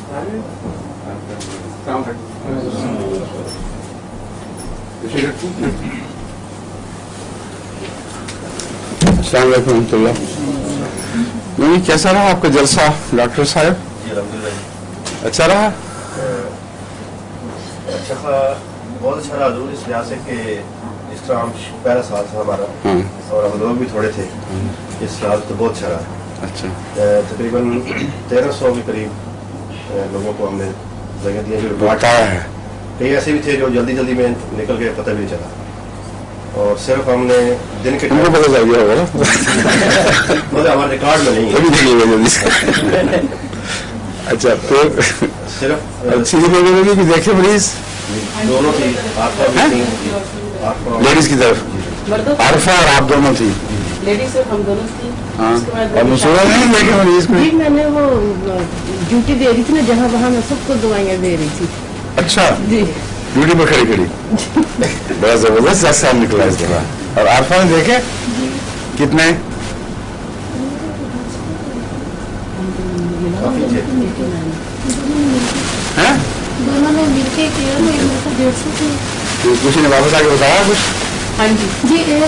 अस्सलाम वालेकुम रहमतुल्लाह। नहीं, कैसा रहा आपका जलसा डॉक्टर साहब? जी अल्हम्दुलिल्लाह अच्छा रहा? अच्छा बहुत अच्छा रहा हजूर, इस लिहाज से कि जिस तरह हम पहला साल था हमारा और हम लोग भी थोड़े थे, इस लिहाज तो बहुत अच्छा रहा। अच्छा, तकरीबन 1300 के करीब लोगों को हमने जगह दी जो बताया है। कई ऐसे भी थे जो जल्दी जल्दी में निकल गए, पता भी नहीं चला। और सिर्फ हमने दिन के उनको पता चल गया होगा ना? मतलब हमारे रिकॉर्ड में नहीं है। अभी देखिएगा जल्दी से। अच्छा, फिर सिर्फ अच्छी जगह लगी कि देखे मरीज दोनों थी, आरफा भी थी, लेडीज की तरफ आरफा और आप दोनों थी। लेडीज और हम दोनों थी। हाँ, उसके बाद और मसूरा नहीं देखे मरीज को? जी मैंने वो ड्यूटी दे रही थी ना, जहाँ वहाँ मैं सबको दवाइयाँ दे रही थी। अच्छा, जी ड्यूटी पर खड़ी खड़ी बड़ा जबरदस्त रास्ता निकला इस दफा। और आरफा ने देखे कितने? काफी थे। हैं? दोनों लोग मिलके किया, तो 150 थे। तो किसी ने वापस आके बताया कुछ? हाँ जी। जी एक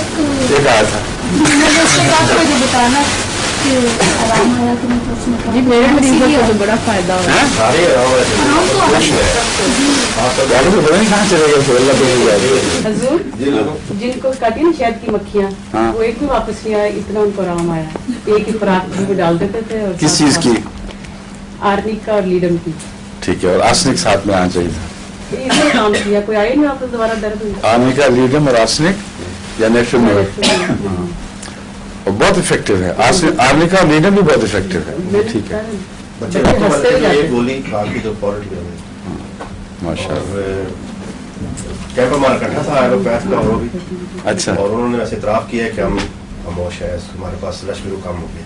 एक आया था। मुझे उसके बाद मुझे बताना कि आराम आया कि नहीं, तो उसने कहा जी मेरे मरीजों को तो बड़ा फायदा हुआ। हैं? सारे आराम आराम तो आ खुश है। डॉक्टर को पता नहीं कहाँ चले गए, फिर अल्लाह को नहीं जाएगी। हजूर जी लोगों जिनको काटी ना शहद की मक्खियाँ, हाँ। वो एक भी वापस नहीं आया, इतना उनको आराम आया। एक ही खुराक में डाल देते थे। और किस चीज की? आर्निक का और लीडम की। ठीक है, और आर्सेनिक साथ में आना चाहिए था। इसने काम किया, कोई आया नहीं वापस दोबारा दर्द हुई। आने का लीडम और आर्सेनिक या नेचुरल में और बहुत इफेक्टिव है। आर्निक का लीडम भी बहुत इफेक्टिव है। ठीक है, बच्चे बच्चे हंसते बनते भी थे, जाते एक थे। गोली खा के जो फौरन किया गया। माशाल्लाह। और कैंप हमारा इकट्ठा था एलोपैथ का, वो भी। अच्छा, और उन्होंने ऐसे इतराफ किया कि हम खामोश है, हमारे पास लश्कर कम हो गया।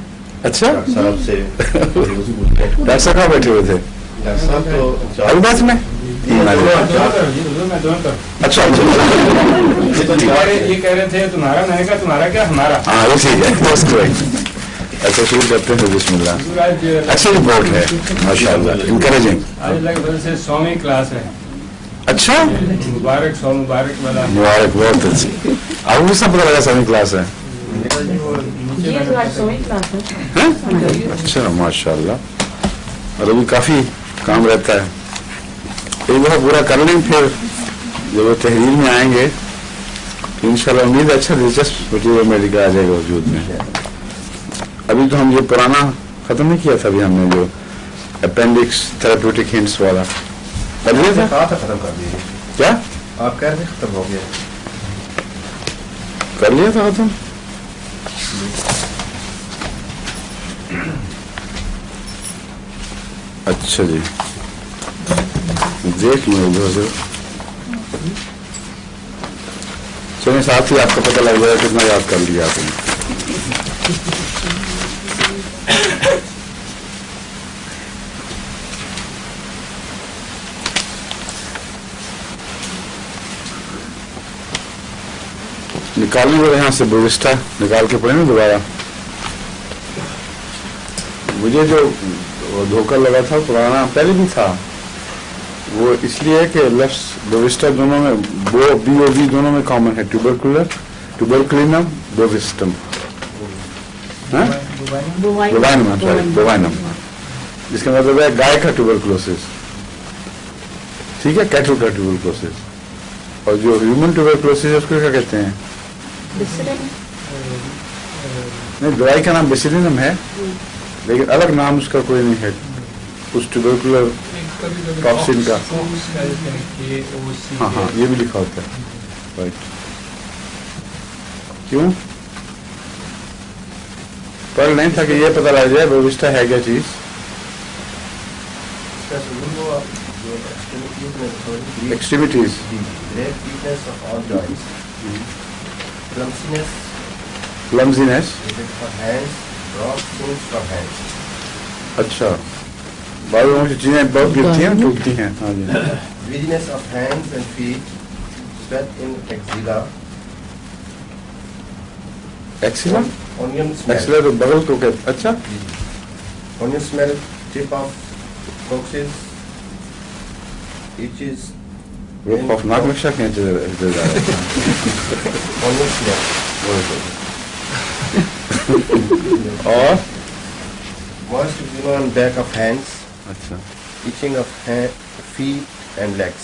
अच्छा, डॉक्टर साहब से पूछते हैं। डॉक्टर साहब कहाँ बैठे हुए थे? डॉक्टर साहब तो अल्बास में? अच्छा, ये कह रहे थे तुम्हारा, मैंने कहा तुम्हारा क्या हमारा। हाँ ये ठीक है, that's correct। अच्छा, शुरू करते हैं बिस्मिल्लाह। आज अच्छी रिपोर्ट है माशाल्लाह, इनकरेजिंग। आज लगभग से 100वीं क्लास है। अच्छा, मुबारक 100 मुबारक वाला। मुबारक, बहुत अच्छी। अब भी सब पता लगा सभी क्लास है। जी तो आज 100वीं क्लास है। हैं? अच्छा, माशाल्लाह। और अभी काफी काम रहता है। एक दफा पूरा कर लें, फिर जब वो तहरीर में आएंगे इंशाल्लाह उम्मीद है अच्छा दिलचस्प मटीरियल मेडिकल आ जाएगा वजूद में। अभी तो हम ये पुराना खत्म नहीं किया था, अभी हमने जो अपेंडिक्स थेरेप्यूटिक हिंट्स वाला कर लिया था। कहा था खत्म कर दीजिए, क्या आप कह रहे थे खत्म हो गया। कर लिया था खत्म? अच्छा जी, देख लो इधर। चलिए, साथ ही आपको पता लग जाएगा कितना याद कर लिया आपने। निकालने वाले यहाँ से बोविस्टा निकाल के पड़े ना दोबारा। मुझे जो धोखा लगा था पुराना पहले भी था, वो इसलिए है कि लफ्स बोविस्टा दोनों में बी दोनों में कॉमन है। ट्यूबरकुलिनम बोविस्टम, बोवाइनम, जिसका मतलब है गाय का ट्यूबरकुलोसिस। ठीक है, कैटल का ट्यूबरकुलोसिस। और जो ह्यूमन ट्यूबरकुलोसिस है उसको क्या कहते हैं? नहीं, दवाई का नाम बेसिलिनम है, लेकिन अलग नाम उसका कोई नहीं है उस ट्यूबरकुलर टॉक्सिन का। हाँ हाँ, ये भी लिखा होता है, राइट। क्यों पढ़ नहीं था कि ये पता लग जाए बोविस्टा है क्या चीज? Extremities, clumsiness. अच्छा, बालों की चीजें बहुत गिरती हैं, टूटती हैं। हाँ जी। Weakness of hands and feet, sweat in axilla, axilla? onion smell, axilla तो बगल को कहते। अच्छा, onion smell, tip of Foxes, each is وہ خوفناک نقشہ کھینچ جا رہا ہے. on its neck. اور Moist eczema on back of hands, اچھا itching of feet and legs.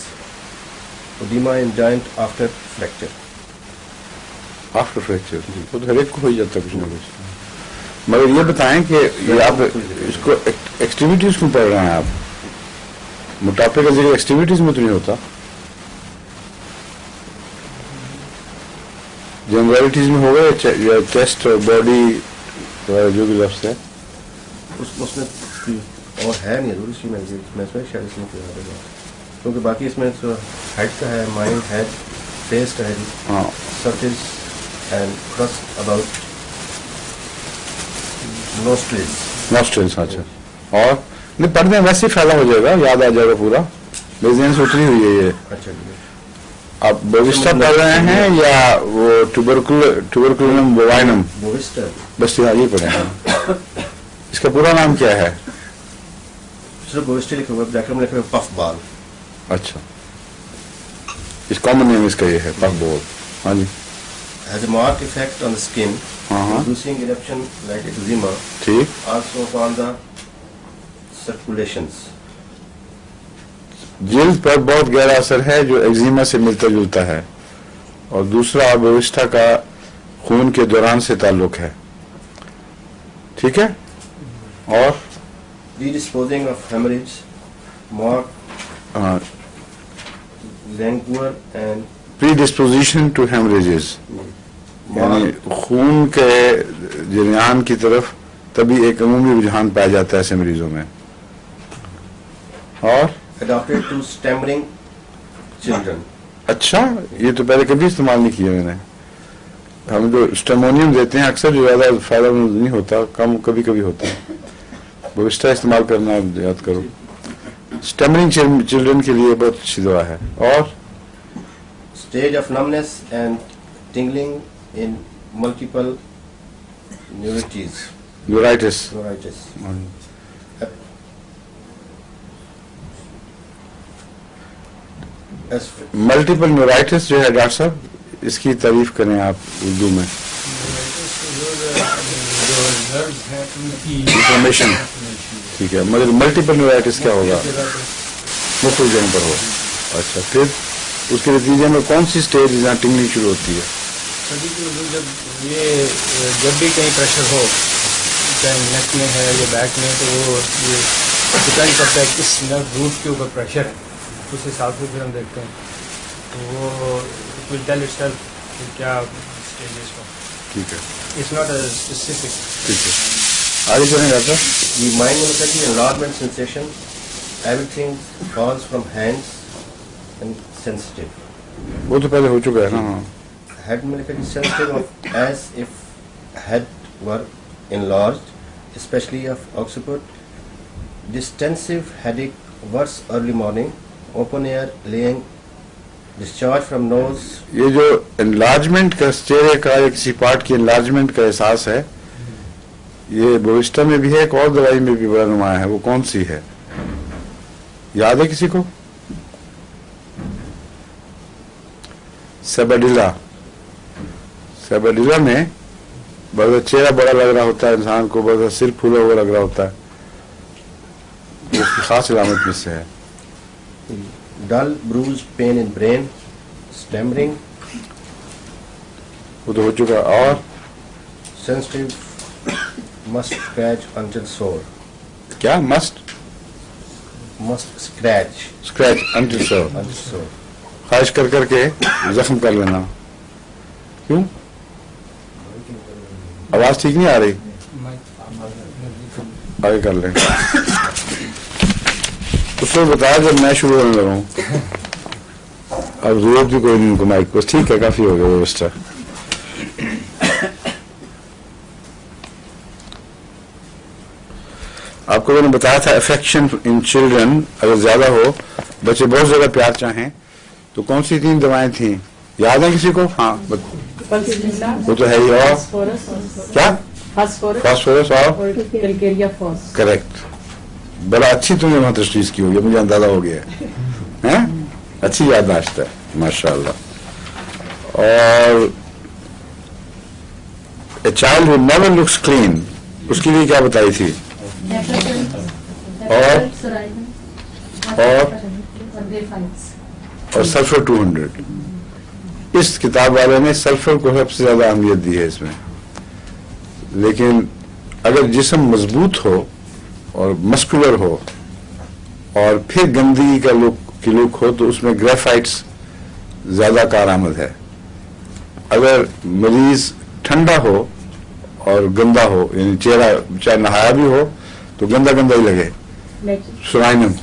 Edema in joint after fracture. After fracture وہ تو ہر ایک کو ہو ہی جاتا ہے کچھ نہ کچھ. مگر یہ بتائیں کہ یہ آپ اس کو ایکٹیویٹیز کیوں پڑھ رہے ہیں آپ؟ موٹاپے کا ذکر ایکٹیویٹیز میں تو نہیں ہوتا. جنرلٹیز میں ہوگا یا چیسٹ اور باڈی وغیرہ جو بھی لفظ ہے اس میں اور ہے نہیں ضرور. اس کی میں اس میں شاید اس میں کیا ہے کیونکہ باقی اس میں ہیڈ کا ہے, مائنڈ ہیڈ, فیس کا ہے جی, ہاں سرفیس اینڈ کرسٹ اباؤٹ نوسٹرلز. اچھا اور نہیں پڑھنے میں ویسے ہی فائدہ ہو جائے گا, یاد آ جائے گا پورا. میرے ذہن سے اتری ہوئی ہے یہ. اچھا جی. آپ بووسٹا پڑھ رہے ہیں یا وہ ٹوبرکلوزم بووائنم؟ بووسٹا بس یہ پڑھے ہیں. اس کا پورا نام کیا ہے؟ صرف بووسٹا لکھا ہوا ہے, بریکٹ میں لکھا ہوا ہے پف بال. اچھا اس کامن نیم اس کا یہ ہے پف بال. ہاں جی. has a marked effect on the skin, producing eruption like eczema. ٹھیک. Also on the circulations. جلد پر بہت گہرا اثر ہے جو ایگزیما سے ملتا جلتا ہے, اور دوسرا بووسٹا کا خون کے دوران سے تعلق ہے. ٹھیک ہے. اور Predisposing of hemorrhage, marked languor and predisposition to hemorrhages, یعنی خون کے جریان کی طرف تبھی ایک عمومی رجحان پایا جاتا ہے ایسے مریضوں میں. اور adapted to stammering children. اچھا یہ تو پہلے کبھی استعمال نہیں کیا میں نے. ہم جو اسٹیمونیم دیتے ہیں اکثر جو زیادہ فائدہ مند نہیں ہوتا, کم کبھی کبھی ہوتا ہے. بووسٹا استعمال کرنا یاد کرو. اسٹیمرنگ چلڈرن کے لیے بہت اچھی دوا ہے. اور Stage of numbness and tingling in multiple neuritis. یورائٹس. Neuritis. ملٹیپل نیورائٹس جو ہے ڈاکٹر صاحب اس کی تعریف کریں آپ اردو میں. انفارمیشن ٹھیک ہے, مگر ملٹیپل نیورائٹس کیا ہوگا؟ مختلف جگہوں پر ہو. اچھا پھر اس کے نتیجے میں کون سی اسٹیج جہاں ٹنگنگ شروع ہوتی ہے؟ جب بھی کہیں پریشر ہو, چاہے نیک میں ہے یا بیک میں, تو وہ یہ ڈپینڈ کرتا ہے کس نرو روٹ کے اوپر پریشر ہے, اس حساب سے پھر ہم دیکھتے ہیں. تو وہ ول ٹیل اٹ سیلف کیا اسٹیج ہے اس کا. ٹھیک ہے. It's not a specific. ٹھیک ہے, آگے چلیں doctor. The mind will get the enlargement sensation. Everything falls from hands and sensitive. وہ تو پہلے ہو چکا ہے نا. ہاں. Head میں لکھا ہے sensitive of as if head were enlarged, especially of occiput. Distensive headache, worse early morning, open air laying, discharge from nose. یہ جو انلارجمنٹ کا چہرے کا یا کسی پارٹ کی انلارجمنٹ کا احساس ہے, یہ بووسٹا میں بھی ہے, ایک اور دوائی میں بھی بڑا نمایاں ہے. وہ کون سی ہے یاد ہے کسی کو؟ سیباڈیلا. سیباڈیلا میں بڑا چہرہ بڑا لگ رہا ہوتا ہے انسان کو, بڑا سر پھولا ہوا لگ رہا ہوتا ہے. یہ اس کی خاص علامت میں سے ہے. Dull, bruised, pain in brain, stammering, وہ تو ہو چکا. اور sensitive, must scratch until sore. کیا must Must scratch scratch until sore, until sore. خواہش کر کر کے زخم کر لینا. کیوں آواز ٹھیک نہیں آ رہی؟ آگے کر لیں. اس کو بتایا جب میں شروع ہونے لگا ہوں. اب ضرورت بھی کوئی نہیں ان کو مائک کو. ٹھیک ہے, کافی ہو گیا ویوسٹا. آپ کو میں نے بتایا تھا افیکشن ان چلڈرن اگر زیادہ ہو, بچے بہت زیادہ پیار چاہیں, تو کون سی 3 دوائیں تھیں یاد ہیں کسی کو؟ ہاں وہ تو ہے ہی. اور کیا؟ فاسفورس اور کریکٹ. बड़ा अच्छी तुमने वहां तशखीस की होगी, मुझे अंदाजा हो गया है, अच्छी याददाश्त है माशाल्लाह. और a child who never looks clean, उसके लिए क्या बताई थी? और सल्फर 200. इस किताब वाले ने सल्फर को सबसे ज्यादा अहमियत दी है इसमें. लेकिन अगर जिस्म मजबूत हो और मस्कुलर हो और फिर गंदगी का लुक हो तो उसमें ग्रेफाइट्स ज्यादा कारआमद है. अगर मरीज ठंडा हो और गंदा हो, यानी चेहरा चाहे नहाया भी हो तो गंदा गंदा ही लगे, सुराइनम.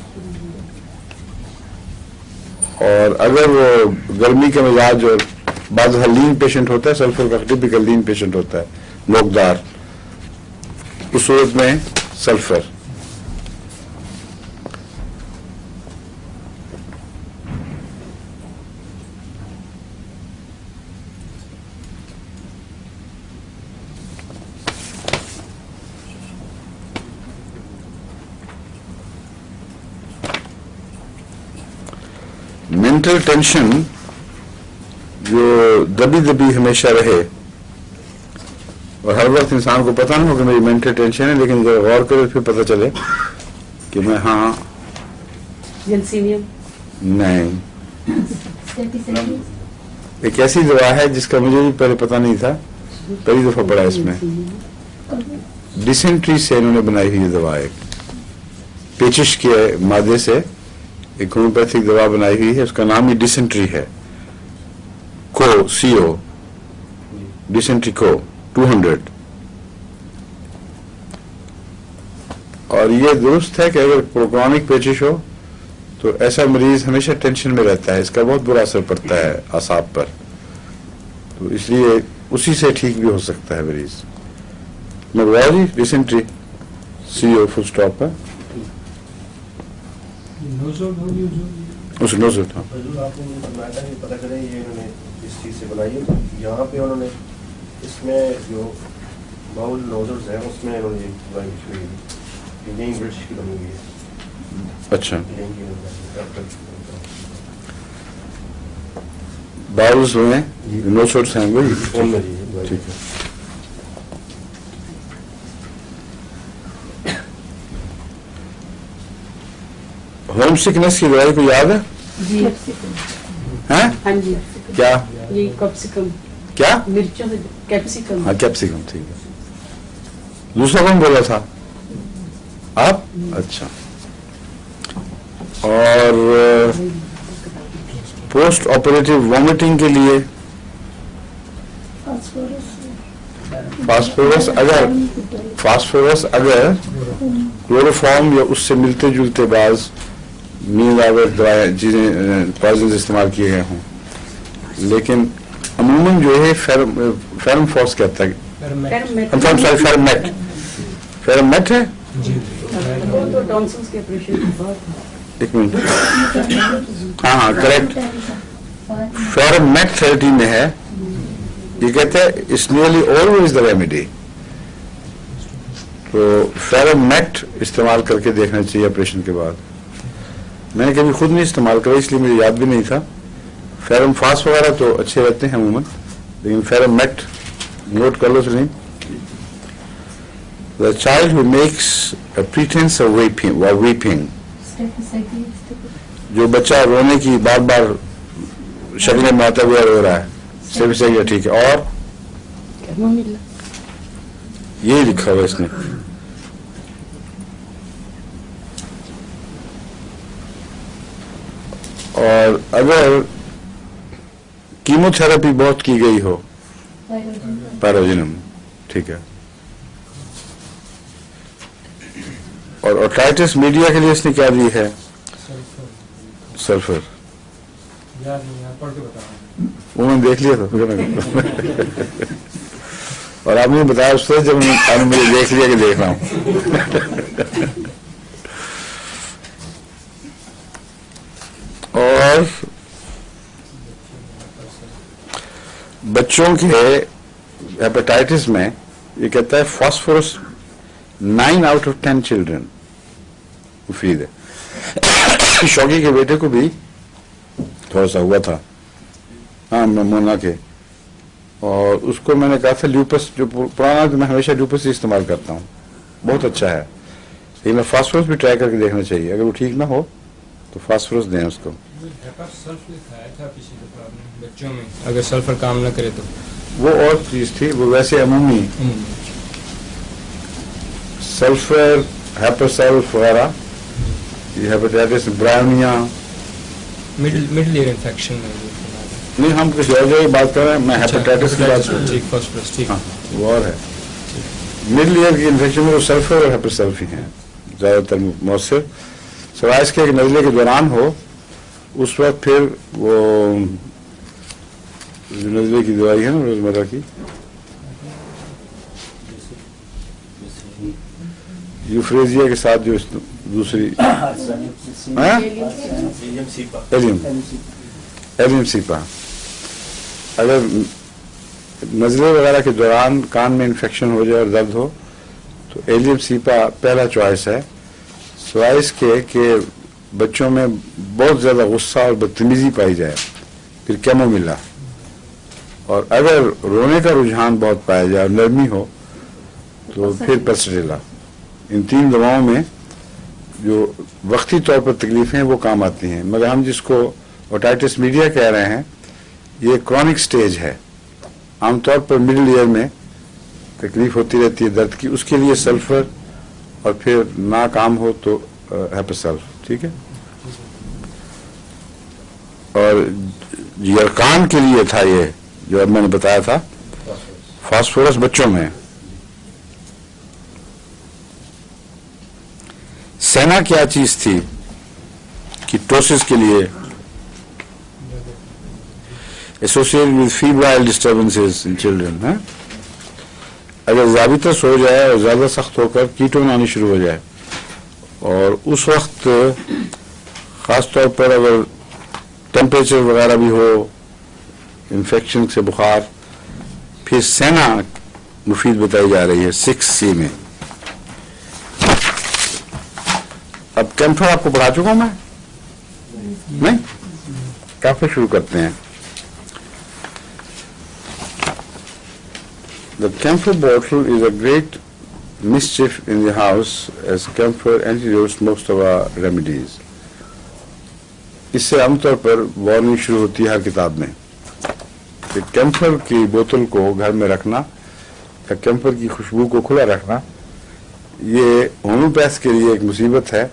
और अगर वो गर्मी के मिजाज और बाद लीन पेशेंट होता है, सल्फर का टिपिकल लीन पेशेंट होता है, लोकदार, उस सूरत में सल्फर. मेंटल टेंशन जो दबी दबी हमेशा रहे और हर वक्त इंसान को पता नहीं हो कि मेरी मेंटल टेंशन है, लेकिन जब गौर करे फिर पता चले कि मैं जलसीनियम नहीं. एक ऐसी दवा है जिसका मुझे भी पहले पता नहीं था, पहली दफा पढ़ा इसमें. डिसेंट्री से इन्होंने बनाई हुई दवा, एक पेचिश के मादे से एक होम्योपैथिक दवा बनाई हुई है, उसका नाम ही डिसेंट्री है. CO डिसेंट्री को 200. और ये दुरुस्त है कि अगर क्रॉनिक पेचिश हो तो ऐसा मरीज हमेशा टेंशन में रहता है, इसका बहुत बुरा असर पड़ता है आसाब पर, तो इसलिए उसी से ठीक भी हो सकता है मरीज. मंगवा जी डिसेंट्री CO फुल स्टॉप है उस नोजल था. आपको मैटर नहीं पता चले ये इन्होंने इस चीज से बनाई है. यहाँ पे उन्होंने इसमें जो बाउल नोजल्स हैं उसमें इन्होंने ये दवाई लिखी हुई है, यही ब्रिटिश की बनी हुई है. अच्छा, बाउल्स में नोजल्स हैं वही, ठीक है. होम सिकनेस की दवाई को याद है? जी. हैं? हाँ जी. क्या? ये कैप्सिकम. क्या? मिर्चों से कैप्सिकम. हाँ कैप्सिकम, ठीक है. दूसरा कौन बोला था? आप? अच्छा. और पोस्ट ऑपरेटिव वॉमिटिंग के लिए फास्फोरस अगर क्लोरोफॉर्म या उससे मिलते जुलते बाज नींद आवर दवाएं चीजें पॉइजन इस्तेमाल किए गए हों, लेकिन अमूमन जो है फेरमफॉस कहता है, फेरमेट है. तो टॉन्सिल्स के ऑपरेशन के बाद. एक मिनट, हाँ करेक्ट, फेरमेट थेरेपी में है. ये कहते हैं it's nearly always the remedy. तो फेरमेट इस्तेमाल करके देखना चाहिए ऑपरेशन के बाद. मैंने कभी खुद नहीं इस्तेमाल करा इसलिए मुझे याद भी नहीं था. फेरमफास वगैरह तो अच्छे रहते हैं अमूमन, लेकिन फेरमेट नोट कर लो सुनिए. The child who makes a pretense of weeping, जो बच्चा रोने की बार बार शक्ल में आता हुआ रो रहा है, स्टेफिसाइटिस, ठीक है. और यही लिखा हुआ इसने. और अगर कीमोथेरेपी बहुत की गई हो, पैराजिनम, ठीक है. और ओटाइटिस मीडिया के लिए इसने क्या दी है? सल्फर. यार नहीं, यार पढ़ के बताओ. वो मैंने देख लिया था और आपने बताया उस तरह जब आपने मुझे देख लिया कि देख रहा हूं. और बच्चों के हेपेटाइटिस में ये कहता है फास्फोरस 9 out of 10 children मुफीद है। शौकी के बेटे को भी थोड़ा सा हुआ था, हाँ मोना के, और उसको मैंने कहा था ल्यूपस जो पुराना, तो मैं हमेशा ल्यूपस ही इस्तेमाल करता हूँ, बहुत अच्छा है। लेकिन फास्फोरस भी ट्राई करके देखना चाहिए, अगर वो ठीक ना हो तो फास्फोरस दें उसको। सल्फर खाया था पिछली दफा आपने बच्चों में, अगर सल्फर काम ना करे तो वो और चीज थी, वो वैसे अमूमी सल्फर, हेपासल्फ वगैरह, ये hepatitis, bryonia, middle ear infection में नहीं, हम किसी और जगह बात कर रहे हैं, मैं हेपेटाइटिस की बात कर रहा हूँ। ठीक, फास्फोरस ठीक। हाँ, वो और है। मिडिल ईयर की इन्फेक्शन में वो सल्फर और हेपासल्फ ही हैं ज़्यादातर मौसर। सिवाय इसके एक नज़ले के दौरान हो, उस वक्त फिर वो जो नज़ले की दवाई है ना रोज़मर्रा की, यूफ्रेजिया के साथ जो दूसरी एलियम सीपा, अगर नज़ले वगैरह के दौरान कान में इन्फेक्शन हो जाए और दर्द हो तो एलियम सीपा पहला चॉइस है। सिवाय इसके कि बच्चों में बहुत ज़्यादा गुस्सा और बदतमीजी पाई जाए, फिर कैमोमिला, और अगर रोने का रुझान बहुत पाया जाए और नरमी हो तो फिर पेस्टेडिला। इन 3 दवाओं में जो वक्ती तौर पर तकलीफें वो काम आती हैं, मगर हम जिसको ओटाइटिस मीडिया कह रहे हैं ये क्रॉनिक स्टेज है। आमतौर पर मिडिल ईयर में तकलीफ होती रहती है दर्द की, उसके लिए सल्फर, और फिर ना काम हो तो हेपासल्फ, ठीक है। और यरकान के लिए था ये जो अब मैंने बताया था, फास्फोरस बच्चों में। सेना क्या चीज थी कीटोसिस के लिए, associated with febrile disturbances in children है। अगर ज़ाबितस हो जाए और ज़्यादा सख्त होकर कीटोन आनी शुरू हो जाए, और उस वक्त ख़ास तौर पर अगर टेम्परेचर वगैरह भी हो, इन्फेक्शन से बुखार, फिर सेना मुफीद बताई जा रही है 6C में। अब कैम्फर आपको पढ़ा चुका हूं मैं, नहीं? कैम्फर शुरू करते हैं। The camphor bottle is a great mischief in the house as camphor antidotes most of our remedies. इससे आमतौर पर वार्निंग शुरू होती है हर किताब में कि कैम्फर की बोतल को घर में रखना या कैम्फर की खुशबू को खुला रखना ये होम्योपैथ के लिए एक मुसीबत है,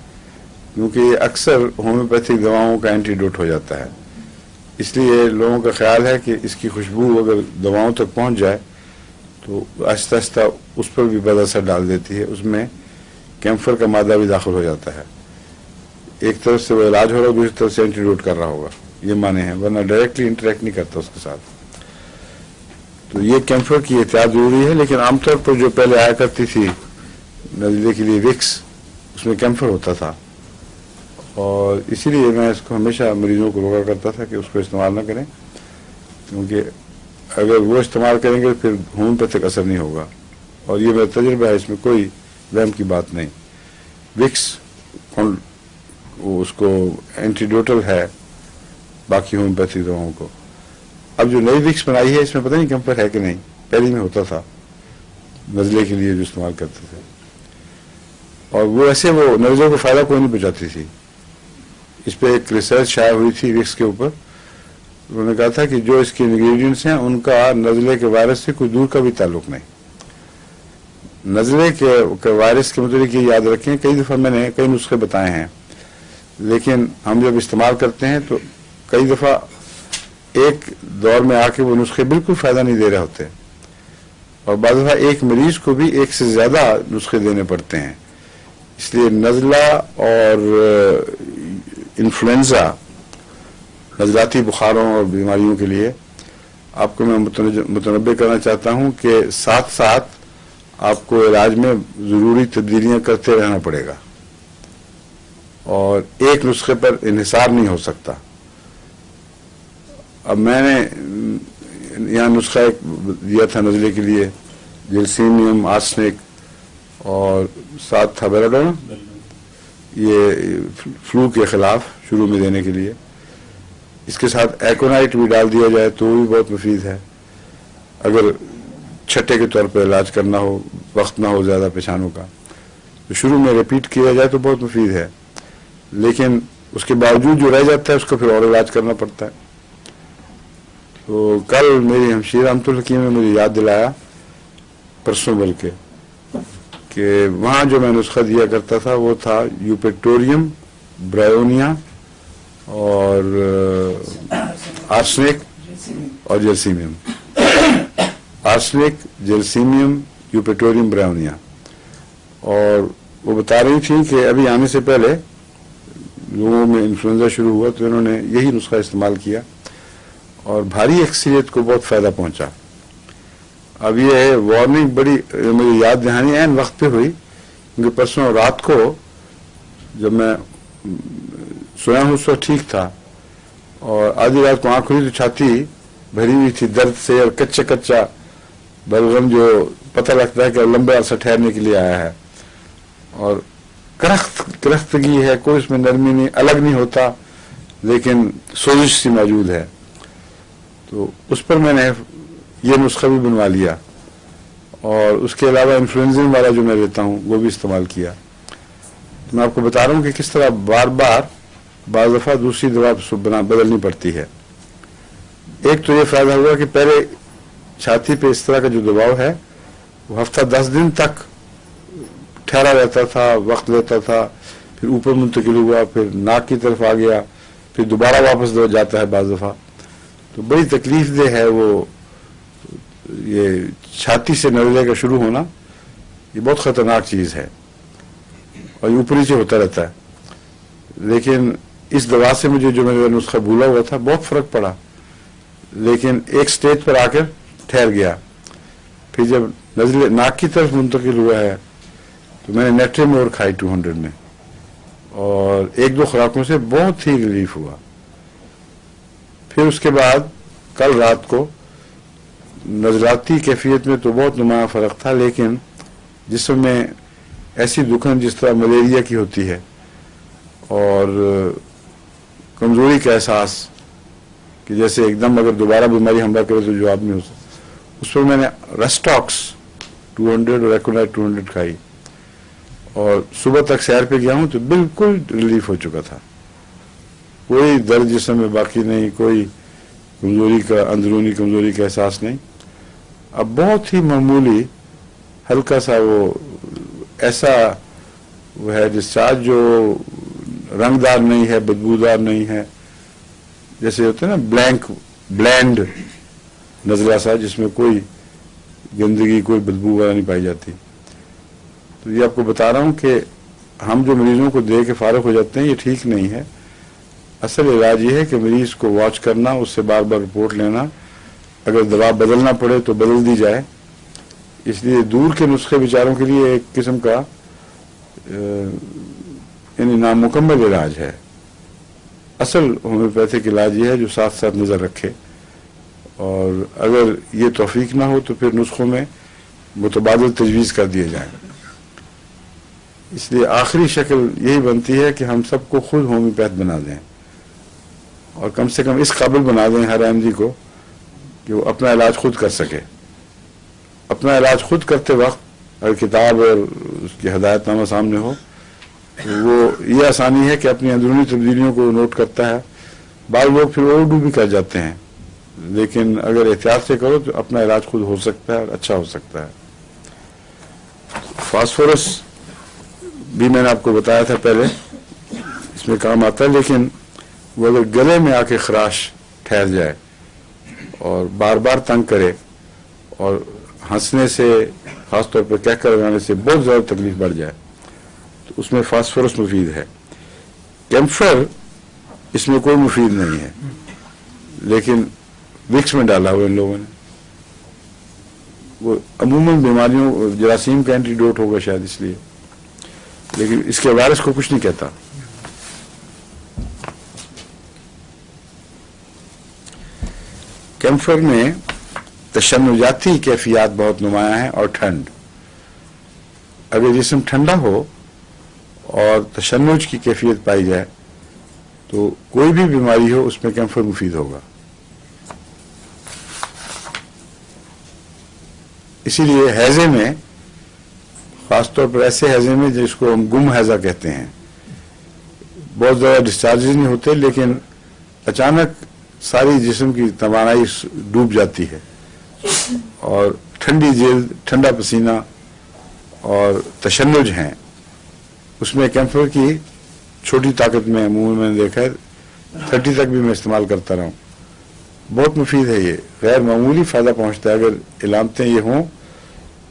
क्योंकि ये अक्सर होम्योपैथिक दवाओं का एंटीडोट हो जाता है। इसलिए लोगों का ख्याल है कि इसकी खुशबू अगर दवाओं तक पहुंच जाए तो आहिस्ता आहिस्ता उस पर भी बद असर डाल देती है, उसमें कैम्फर का मादा भी दाखिल हो जाता है। एक तरफ से वो इलाज हो रहा है, दूसरी तरफ से एंटीडोट कर रहा होगा, ये माने हैं, वरना डायरेक्टली इंटरेक्ट नहीं करता उसके साथ। तो ये कैम्फर की एहतियात जरूरी है। लेकिन आमतौर पर जो पहले आया करती थी नज़ले के लिए विक्स, उसमें कैम्फर होता था, और इसीलिए मैं इसको हमेशा मरीजों को रोका करता था कि उसको इस्तेमाल ना करें, क्योंकि अगर वो इस्तेमाल करेंगे फिर होम्योपैथिक असर नहीं होगा। और ये मेरा तजुर्बा है, इसमें कोई वहम की बात नहीं। विक्स उसको एंटीडोटल है बाकी होम्योपैथिक दवाओं को। अब जो नई विक्स बनाई है इसमें पता नहीं कैम्फर है कि नहीं, पहले में होता था नज़ले के लिए जो इस्तेमाल करते थे, और वो ऐसे वो नज़ले को फायदा कोई नहीं पहुंचाती थी। इस पर एक रिसर्च शाया हुई थी विक्स के ऊपर, उन्होंने कहा था कि जो इसके इंग्रेडिएंट्स हैं उनका नज़ले के वायरस से कोई दूर का भी ताल्लुक नहीं। नज़ले के वायरस के मतलब ये याद रखें, कई दफ़ा मैंने कई नुस्खे बताए हैं, लेकिन हम जब इस्तेमाल करते हैं तो कई दफ़ा एक दौर में आके वो नुस्खे बिल्कुल फ़ायदा नहीं दे रहे होते, और बाद दफ़ा एक मरीज को भी एक से ज़्यादा नुस्खे देने पड़ते हैं। इसलिए नज़ला और इन्फ्लुएंजा, नज़लाती बुखारों और बीमारियों के लिए आपको मैं मुतनब्बे करना चाहता हूं कि साथ साथ आपको इलाज में ज़रूरी तब्दीलियां करते रहना पड़ेगा, और एक नुस्खे पर इन्हिसार नहीं हो सकता। अब मैंने यहाँ नुस्खा एक दिया था नज़ले के लिए, जिल्सीनियम, आर्सेनिक, और साथ था बेलाडोना, یہ فلو کے خلاف شروع میں دینے کے لیے. اس کے ساتھ ایکونائٹ بھی ڈال دیا جائے تو بھی بہت مفید ہے. اگر چھٹے کے طور پر علاج کرنا ہو, وقت نہ ہو زیادہ پیشانوں کا, تو شروع میں ریپیٹ کیا جائے تو بہت مفید ہے. لیکن اس کے باوجود جو رہ جاتا ہے اس کو پھر اور علاج کرنا پڑتا ہے. تو کل میری ہمشیر رحمۃ اللہ کی نے مجھے یاد دلایا, پرسوں بلکہ, کہ وہاں جو میں نسخہ دیا کرتا تھا وہ تھا یوپیٹوریم, برائونیا اور آرسنک اور جرسیمیم. آرسنک, جرسیمیم, یوپیٹوریم, برائونیا. اور وہ بتا رہی تھی کہ ابھی آنے سے پہلے لوگوں میں انفلوئنزا شروع ہوا تو انہوں نے یہی نسخہ استعمال کیا اور بھاری اکثریت کو بہت فائدہ پہنچا. اب یہ وارننگ بڑی مجھے یاد دہانی عین وقت پہ ہوئی, کیونکہ پرسوں رات کو جب میں سویا ہوں اس وقت ٹھیک تھا, اور آدھی رات کو آنکھ کھلی تو چھاتی بھری ہوئی تھی درد سے, اور کچا کچا بلغم جو پتہ لگتا ہے کہ لمبے عرصہ ٹھہرنے کے لیے آیا ہے, اور کرختگی ہے, کوئی اس میں نرمی نہیں, الگ نہیں ہوتا, لیکن سوزش سی موجود ہے. تو اس پر میں نے یہ نسخہ بھی بنوا لیا, اور اس کے علاوہ انفلوئنزن والا جو میں لیتا ہوں وہ بھی استعمال کیا. تو میں آپ کو بتا رہا ہوں کہ کس طرح بار بار بعض دفعہ دوسری دوا بدلنی پڑتی ہے. ایک تو یہ فائدہ ہوا کہ پہلے چھاتی پہ اس طرح کا جو دباؤ ہے وہ ہفتہ 10 دن تک ٹھہرا رہتا تھا, وقت لیتا تھا, پھر اوپر منتقل ہوا, پھر ناک کی طرف آ گیا, پھر دوبارہ واپس جاتا ہے بعض دفعہ. تو بڑی تکلیف دہ ہے وہ, یہ چھاتی سے نزلے کا شروع ہونا یہ بہت خطرناک چیز ہے, اور یہ اوپر نیچے ہوتا رہتا ہے. لیکن اس دوا سے مجھے جو میرا نسخہ بھولا ہوا تھا بہت فرق پڑا, لیکن ایک سٹیج پر آ کر ٹھہر گیا. پھر جب نزلے ناک کی طرف منتقل ہوا ہے تو میں نے نیٹریمور کھائی 200 میں, اور 1-2 خوراکوں سے بہت ہی ریلیف ہوا. پھر اس کے بعد کل رات کو نظراتی کیفیت میں تو بہت نمایاں فرق تھا, لیکن جسم میں ایسی دکھن جس طرح ملیریا کی ہوتی ہے, اور کمزوری کا احساس کہ جیسے ایک دم اگر دوبارہ بیماری حملہ کرے تو جواب نہیں ہو سکتا, اس پر میں نے ریسٹاکس 200 اور ایکونائٹ 200 کھائی, اور صبح تک سیر پہ گیا ہوں تو بالکل ریلیف ہو چکا تھا. کوئی درد جسم میں باقی نہیں, کوئی کمزوری کا, اندرونی کمزوری کا احساس نہیں. اب بہت ہی معمولی ہلکا سا وہ ایسا وہ ہے ڈسچارج جو رنگدار نہیں ہے, بدبودار نہیں ہے, جیسے ہوتا ہے نا بلینڈ نزلہ سا جس میں کوئی گندگی, کوئی بدبو وغیرہ نہیں پائی جاتی. تو یہ آپ کو بتا رہا ہوں کہ ہم جو مریضوں کو دے کے فارغ ہو جاتے ہیں یہ ٹھیک نہیں ہے. اصل علاج یہ ہے کہ مریض کو واچ کرنا, اس سے بار بار رپورٹ لینا, اگر دوا بدلنا پڑے تو بدل دی جائے. اس لیے دور کے نسخے بیچاروں کے لیے ایک قسم کا یعنی نامکمل علاج ہے. اصل ہومیوپیتھک علاج یہ ہے جو ساتھ ساتھ نظر رکھے, اور اگر یہ توفیق نہ ہو تو پھر نسخوں میں متبادل تجویز کر دیے جائیں. اس لیے آخری شکل یہی بنتی ہے کہ ہم سب کو خود ہومیوپیتھ بنا دیں, اور کم سے کم اس قابل بنا دیں ہر احمدی کو کہ وہ اپنا علاج خود کر سکے. اپنا علاج خود کرتے وقت اگر کتاب اور اس کی ہدایت نامہ سامنے ہو تو وہ یہ آسانی ہے کہ اپنی اندرونی تبدیلیوں کو نوٹ کرتا ہے. بعض لوگ پھر اوورڈو بھی کر جاتے ہیں, لیکن اگر احتیاط سے کرو تو اپنا علاج خود ہو سکتا ہے اور اچھا ہو سکتا ہے. فاسفورس بھی میں نے آپ کو بتایا تھا پہلے, اس میں کام آتا ہے, لیکن وہ اگر گلے میں آ کے خراش ٹھہر جائے اور بار بار تنگ کرے اور ہنسنے سے, خاص طور پر کہہ کر لگانے سے بہت زیادہ تکلیف بڑھ جائے تو اس میں فاسفورس مفید ہے. کیمفر اس میں کوئی مفید نہیں ہے, لیکن وکس میں ڈالا ہوا ان لوگوں نے. وہ عموماً بیماریوں جراثیم کا اینٹی ڈوٹ ہوگا شاید اس لیے, لیکن اس کے وائرس کو کچھ نہیں کہتا. کیمفر میں تشنجاتی کیفیات بہت نمایاں ہیں, اور ٹھنڈ. اگر جسم ٹھنڈا ہو اور تشنج کی کیفیت پائی جائے تو کوئی بھی بیماری ہو اس میں کیمفر مفید ہوگا. اسی لیے ہیضے میں، خاص طور پر ایسے ہیضے میں جس کو ہم گم ہیضہ کہتے ہیں، بہت زیادہ ڈسچارجز نہیں ہوتے لیکن اچانک ساری جسم کی توانائی ڈوب جاتی ہے اور ٹھنڈی جلد، ٹھنڈا پسینہ اور تشنج ہیں، اس میں کیمفر کی چھوٹی طاقت میں عموماً میں نے دیکھا ہے 30 تک بھی میں استعمال کرتا رہا ہوں. بہت مفید ہے، یہ غیر معمولی فائدہ پہنچتا ہے. اگر علامتیں یہ ہوں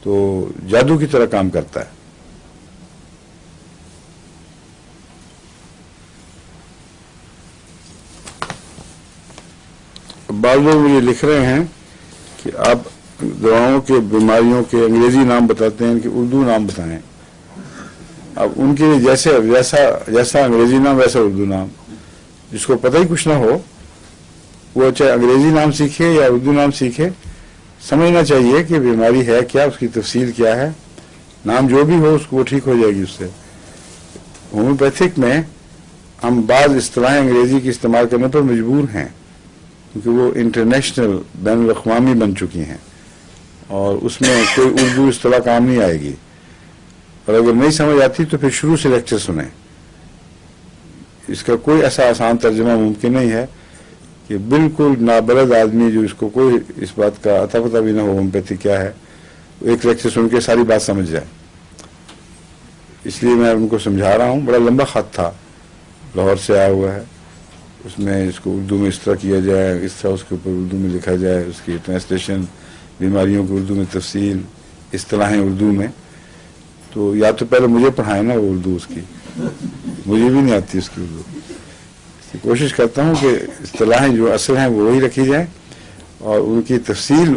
تو جادو کی طرح کام کرتا ہے. بعض لوگ مجھے لکھ رہے ہیں کہ آپ دواؤں کے، بیماریوں کے انگریزی نام بتاتے ہیں کہ اردو نام بتائیں. اب ان کے لیے جیسا انگریزی نام ویسا اردو نام. جس کو پتہ ہی کچھ نہ ہو وہ چاہے انگریزی نام سیکھے یا اردو نام سیکھے، سمجھنا چاہیے کہ بیماری ہے کیا، اس کی تفصیل کیا ہے. نام جو بھی ہو اس کو وہ ٹھیک ہو جائے گی اس سے. ہومیوپیتھک میں ہم بعض اصطلاحیں انگریزی کی استعمال کرنے پر مجبور ہیں کیونکہ وہ انٹرنیشنل، بین الاقوامی بن چکی ہیں اور اس میں کوئی اردو اصطلاح کام نہیں آئے گی. اور اگر نہیں سمجھ آتی تو پھر شروع سے لیکچر سنیں. اس کا کوئی ایسا آسان ترجمہ ممکن نہیں ہے کہ بالکل نابلد آدمی جو اس کو کوئی اس بات کا اتا پتہ بھی نہ ہو ہومیوپیتھی کیا ہے، ایک لیکچر سن کے ساری بات سمجھ جائے. اس لیے میں ان کو سمجھا رہا ہوں. بڑا لمبا خط تھا، لاہور سے آیا ہوا ہے. اس میں اس کو اردو میں اس طرح کیا جائے، اس طرح اس کے اوپر اردو میں لکھا جائے، اس کی ٹرانسلیشن، بیماریوں کی اردو میں تفصیل، اصطلاحیں اردو میں. تو یا تو پہلے مجھے پڑھائیں نا وہ اردو، اس کی مجھے بھی نہیں آتی اس کی اردو. کوشش کرتا ہوں کہ اصطلاحیں جو اصل ہیں وہ وہی رکھی جائیں اور ان کی تفصیل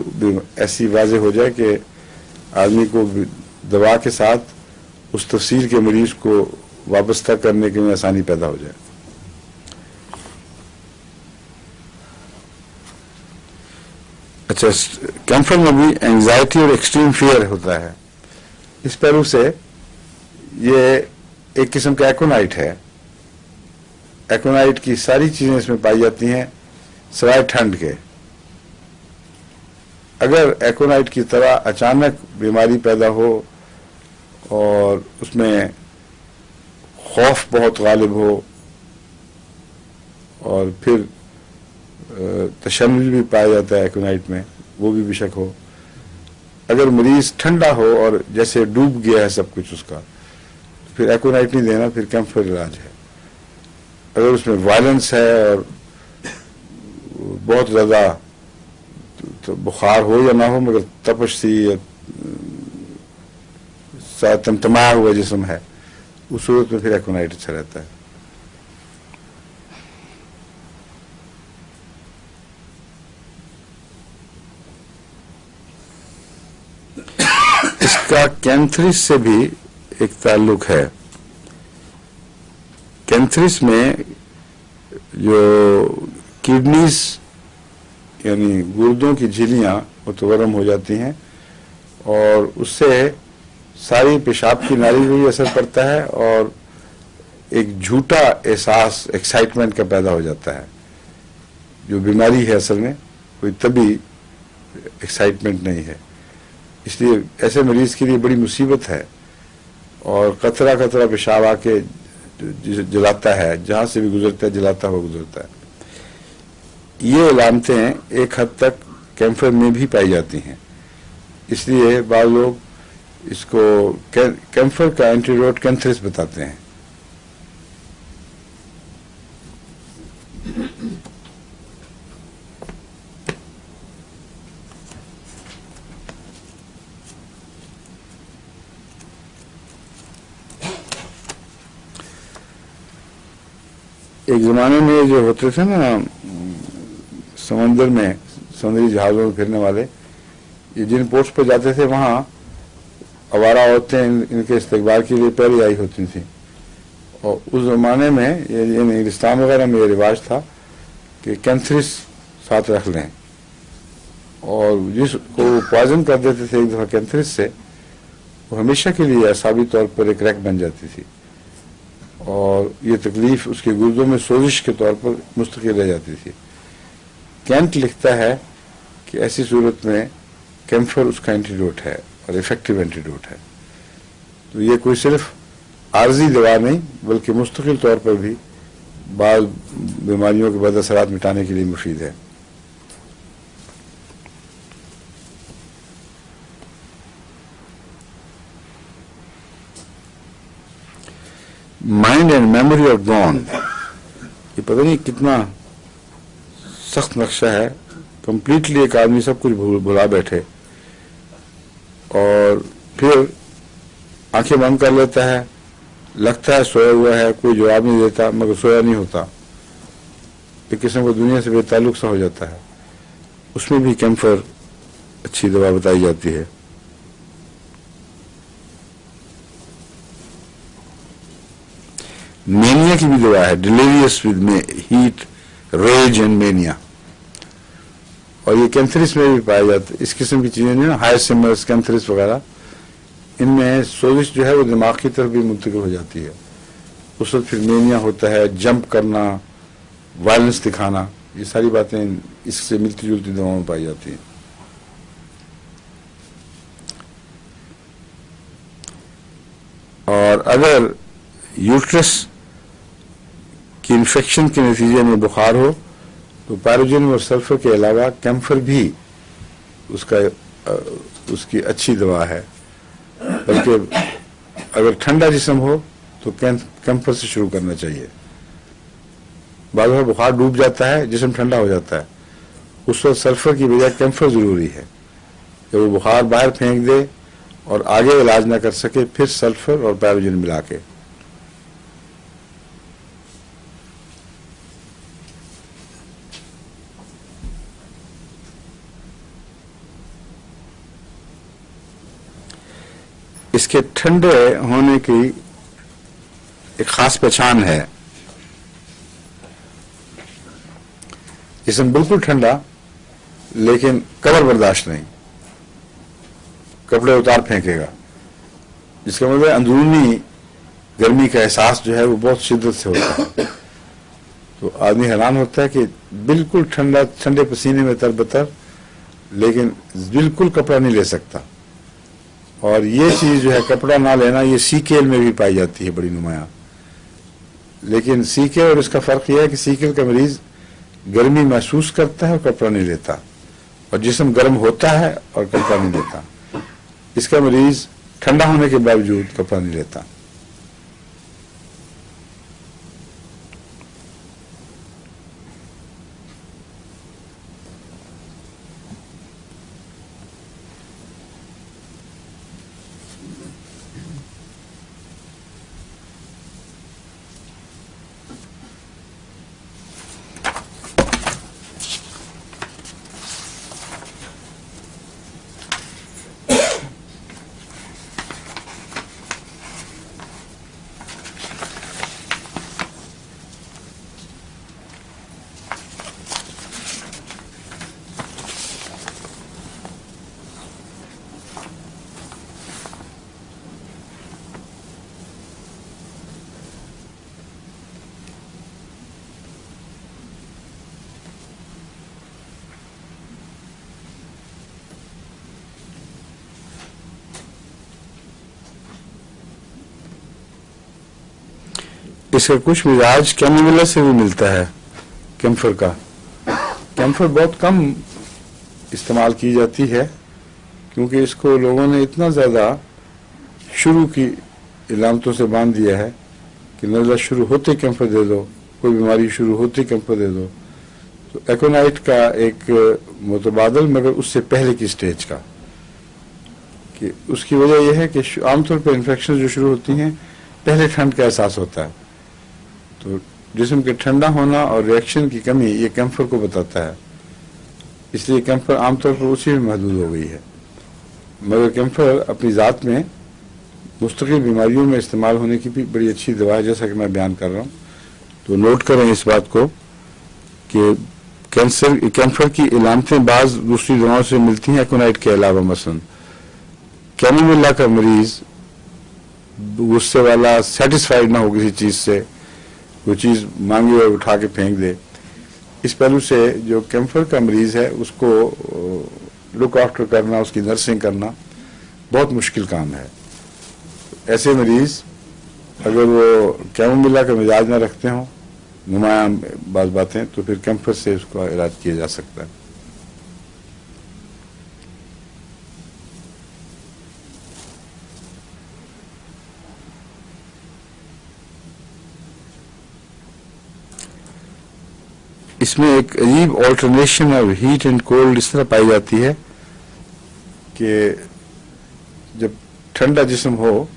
ایسی واضح ہو جائے کہ آدمی کو دوا کے ساتھ اس تفصیل کے مریض کو وابستہ کرنے کے میں آسانی پیدا ہو جائے. اچھا، کیمفر میں بھی اینگزائٹی اور ایکسٹریم فیئر ہوتا ہے. اس پہلو سے یہ ایک قسم کا ایکونائٹ ہے. ایکونائٹ کی ساری چیزیں اس میں پائی جاتی ہیں سوائے ٹھنڈ کے. اگر ایکونائٹ کی طرح اچانک بیماری پیدا ہو اور اس میں خوف بہت غالب ہو اور پھر تشنج بھی پایا جاتا ہے ایکونائٹ میں، وہ بھی بے شک ہو. اگر مریض ٹھنڈا ہو اور جیسے ڈوب گیا ہے سب کچھ اس کا، پھر ایکونائٹ نہیں دینا، پھر کیمفر علاج ہے. اگر اس میں وائلنس ہے اور بہت زیادہ تو بخار ہو یا نہ ہو مگر تپش سی یا تمتمایا ہوا جسم ہے، اس صورت میں پھر ایکونائٹ اچھا رہتا ہے. اس کا کینتھرس سے بھی ایک تعلق ہے. کینتھرس میں جو کڈنیز یعنی گردوں کی جھلیاں متورم ہو جاتی ہیں اور اس سے ساری پیشاب کی نالی کو بھی اثر پڑتا ہے اور ایک جھوٹا احساس ایکسائٹمنٹ کا پیدا ہو جاتا ہے. جو بیماری ہے اصل میں کوئی طبی ایکسائٹمنٹ نہیں ہے. اس لیے ایسے مریض کے لیے بڑی مصیبت ہے اور قطرہ قطرہ پیشاب آ کے جلاتا ہے، جہاں سے بھی گزرتا ہے جلاتا ہوا گزرتا ہے. یہ علامتیں ایک حد تک کیمفر میں بھی پائی جاتی ہیں. اس لیے بعض لوگ اس کو کیمفر کا اینٹیڈوٹ کینتھرس بتاتے ہیں. ایک زمانے میں جو ہوتے تھے نا سمندر میں، سمندری جہازوں میں پھرنے والے، یہ جن پوسٹ پہ جاتے تھے وہاں آوارہ عورتیں ان کے استقبال کے لیے پہلے آئی ہوتی تھیں. اور اس زمانے میں یعنی ہندوستان وغیرہ میں یہ رواج تھا کہ کینتھرس ساتھ رکھ لیں، اور جس کو پوائزن کر دیتے تھے ایک دفعہ کینتھرس سے، وہ ہمیشہ کے لیے اعصابی طور پر ایک ریک بن جاتی تھی اور یہ تکلیف اس کے گردوں میں سوزش کے طور پر مستقل رہ جاتی تھی. کینٹ لکھتا ہے کہ ایسی صورت میں کیمفر اس کا اینٹیڈوٹ ہے اور افیکٹو اینٹیڈوٹ ہے. تو یہ کوئی صرف عارضی دوا نہیں بلکہ مستقل طور پر بھی بعض بیماریوں کے بد اثرات مٹانے کے لیے مفید ہے. Mind and memory of Dawn, یہ پتہ نہیں کتنا سخت نقشہ ہے. کمپلیٹلی ایک آدمی سب کچھ بھلا بیٹھے اور پھر آنکھیں بند کر لیتا ہے، لگتا ہے سویا ہوا ہے، کوئی جواب نہیں دیتا مگر سویا نہیں ہوتا، ایک قسم کو دنیا سے بے تعلق سا ہو جاتا ہے. اس میں بھی کیمفر اچھی دوا بتائی جاتی ہے. مینیا کی بھی دوا ہے، delirious with heat rage and mania, اور یہ کینتھرس میں بھی پایا جاتا ہے. اس قسم کی چیزیں جو ہائی سمرس کینتھرس وغیرہ، ان میں سوزش جو ہے وہ دماغ کی طرف بھی منتقل ہو جاتی ہے. اس وقت پھر مینیا ہوتا ہے، جمپ کرنا، وائلنس دکھانا، یہ ساری باتیں اس سے ملتی جلتی دواؤں میں پائی جاتی ہیں. اور اگر یوٹرس کی انفیکشن کے نتیجے میں بخار ہو تو پیروجن اور سلفر کے علاوہ کیمفر بھی اس کی اچھی دوا ہے. بلکہ اگر ٹھنڈا جسم ہو تو کیمفر سے شروع کرنا چاہیے. بعض دفعہ بخار ڈوب جاتا ہے، جسم ٹھنڈا ہو جاتا ہے، اس وقت سلفر کی بجائے کیمفر ضروری ہے کہ وہ بخار باہر پھینک دے اور آگے علاج نہ کر سکے پھر سلفر اور پیروجن ملا کے. اس کے ٹھنڈے ہونے کی ایک خاص پہچان ہے. جسم بالکل ٹھنڈا لیکن قبر برداشت نہیں، کپڑے اتار پھینکے گا، جس کا مطلب اندرونی گرمی کا احساس جو ہے وہ بہت شدت سے ہوتا ہے. تو آدمی حیران ہوتا ہے کہ بالکل ٹھنڈا، ٹھنڈے پسینے میں تربتر، لیکن بالکل کپڑا نہیں لے سکتا. اور یہ چیز جو ہے کپڑا نہ لینا، یہ سیکیل میں بھی پائی جاتی ہے بڑی نمایاں. لیکن سیکیل اور اس کا فرق یہ ہے کہ سیکیل کا مریض گرمی محسوس کرتا ہے اور کپڑا نہیں لیتا، اور جسم گرم ہوتا ہے اور کپڑا نہیں لیتا. اس کا مریض ٹھنڈا ہونے کے باوجود کپڑا نہیں لیتا. اس کا کچھ مزاج کیموملا سے بھی ملتا ہے. کیمفر کا کیمفر بہت کم استعمال کی جاتی ہے کیونکہ اس کو لوگوں نے اتنا زیادہ شروع کی علامتوں سے باندھ دیا ہے کہ نزلہ شروع ہوتے کیمفر دے دو، کوئی بیماری شروع ہوتے کیمفر دے دو. تو ایکونائٹ کا ایک متبادل مگر اس سے پہلے کی سٹیج کا، کہ اس کی وجہ یہ ہے کہ عام طور پر انفیکشن جو شروع ہوتی ہیں پہلے ٹھنڈ کا احساس ہوتا ہے، تو جسم کے ٹھنڈا ہونا اور ریئیکشن کی کمی یہ کیمفر کو بتاتا ہے. اس لیے کیمفر عام طور پر اسی میں محدود ہو گئی ہے. مگر کیمفر اپنی ذات میں مستقل بیماریوں میں استعمال ہونے کی بھی بڑی اچھی دوا ہے، جیسا کہ میں بیان کر رہا ہوں. تو نوٹ کریں اس بات کو کہ کیمفر کی علامتیں بعض دوسری دواؤں سے ملتی ہیں ایکونائٹ کے علاوہ. مثلا کیموملا کا مریض गुस्से वाला, सेटिस्फाइड ना हो किसी चीज से, कोई चीज मांगी और उठा के फेंक दे। इस पहलू से जो कैंसर का मरीज है उसको लुक आफ्टर करना, उसकी नर्सिंग करना बहुत मुश्किल काम है। ऐसे मरीज अगर वो कैमोमिला का मिजाज न रखते हों, नुमाया बात बातें, तो फिर कैंसर से उसका इलाज किया जा सकता है। इसमें एक अजीब alternation of heat and cold इस तरह पाई जाती है कि जब ठंडा जिस्म हो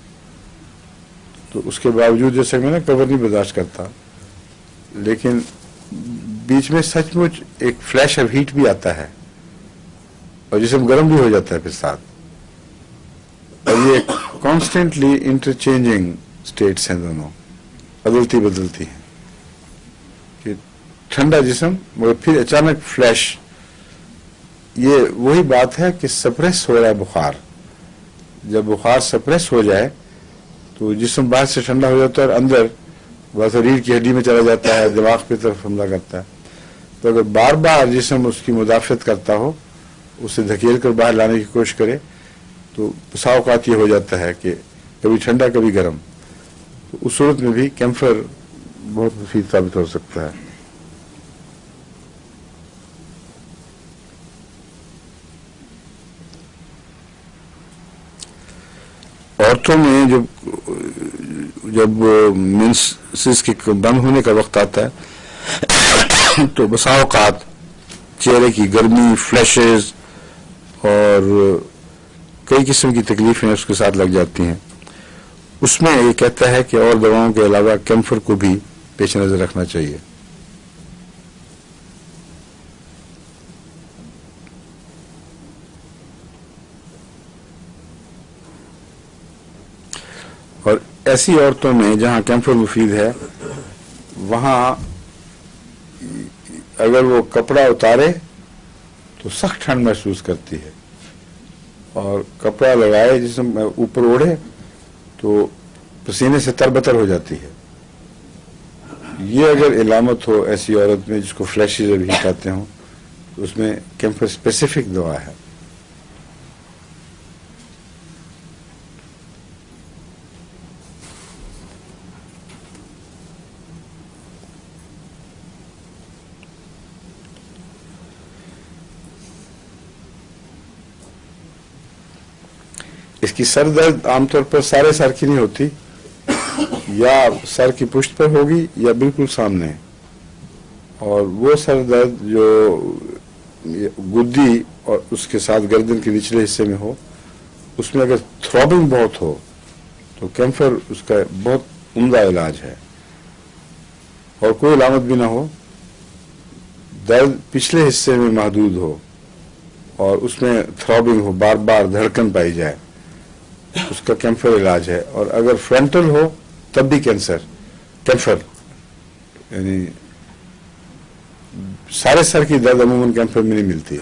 तो उसके बावजूद, जैसे मैं कवर नहीं बर्दाश्त करता, लेकिन बीच में सचमुच एक फ्लैश ऑफ हीट भी आता है और जिस्म गर्म भी हो जाता है फिर साथ। और ये कॉन्स्टेंटली इंटरचेंजिंग स्टेट्स हैं, दोनों बदलती बदलती हैं कि ठंडा जिस्म मगर फिर अचानक फ्लैश। ये वही बात है कि सप्रेस हो रहा है बुखार। जब बुखार सप्रेस हो जाए तो जिस्म बाहर से ठंडा हो जाता है और अंदर वह रीढ़ की हड्डी में चला जाता है, दिमाग की तरफ हमला करता है। तो अगर बार बार जिस्म उसकी मुदाफत करता हो, उसे धकेल कर बाहर लाने की कोशिश करे, तो बसा औकात ये हो जाता है कि कभी ठंडा कभी गर्म। तो उस सूरत में भी कैंसर बहुत मुफीद साबित हो सकता है। औरतों में जब मेंसेस के बंद होने का वक्त आता है तो बसा औकात चेहरे की गर्मी, फ्लैशेस और कई किस्म की तकलीफें उसके साथ लग जाती हैं। उसमें ये कहता है कि और दवाओं के अलावा कैंसर को भी पेश नजर रखना चाहिए। और ऐसी औरतों में जहां कैंसर मुफीद है, वहां अगर वो कपड़ा उतारे तो सख्त ठंड महसूस करती है, और कपड़ा लगाए जिसमें ऊपर ओढ़े तो पसीने से तरबतर हो जाती है। ये अगर इलामत हो ऐसी औरत में जिसको फ्लैशेज अभी कहते हों, तो उसमें कैंसर स्पेसिफिक दवा है। इसकी सर दर्द आमतौर पर सारे सर की नहीं होती, या सर की पुष्ट पर होगी या बिल्कुल सामने। और वो सर दर्द जो गुद्दी और उसके साथ गर्दन के निचले हिस्से में हो, उसमें अगर थ्रॉबिंग बहुत हो तो कैंसर उसका बहुत उम्दा इलाज है। और कोई अलामत भी ना हो, दर्द पिछले हिस्से में महदूद हो और उसमें थ्रॉबिंग हो, बार बार धड़कन पाई जाए, उसका कैंसर इलाज है। और अगर फ्रंटल हो तब भी कैंसर यानी सारे सर की दर्द अमूमन कैंसर में नहीं मिलती।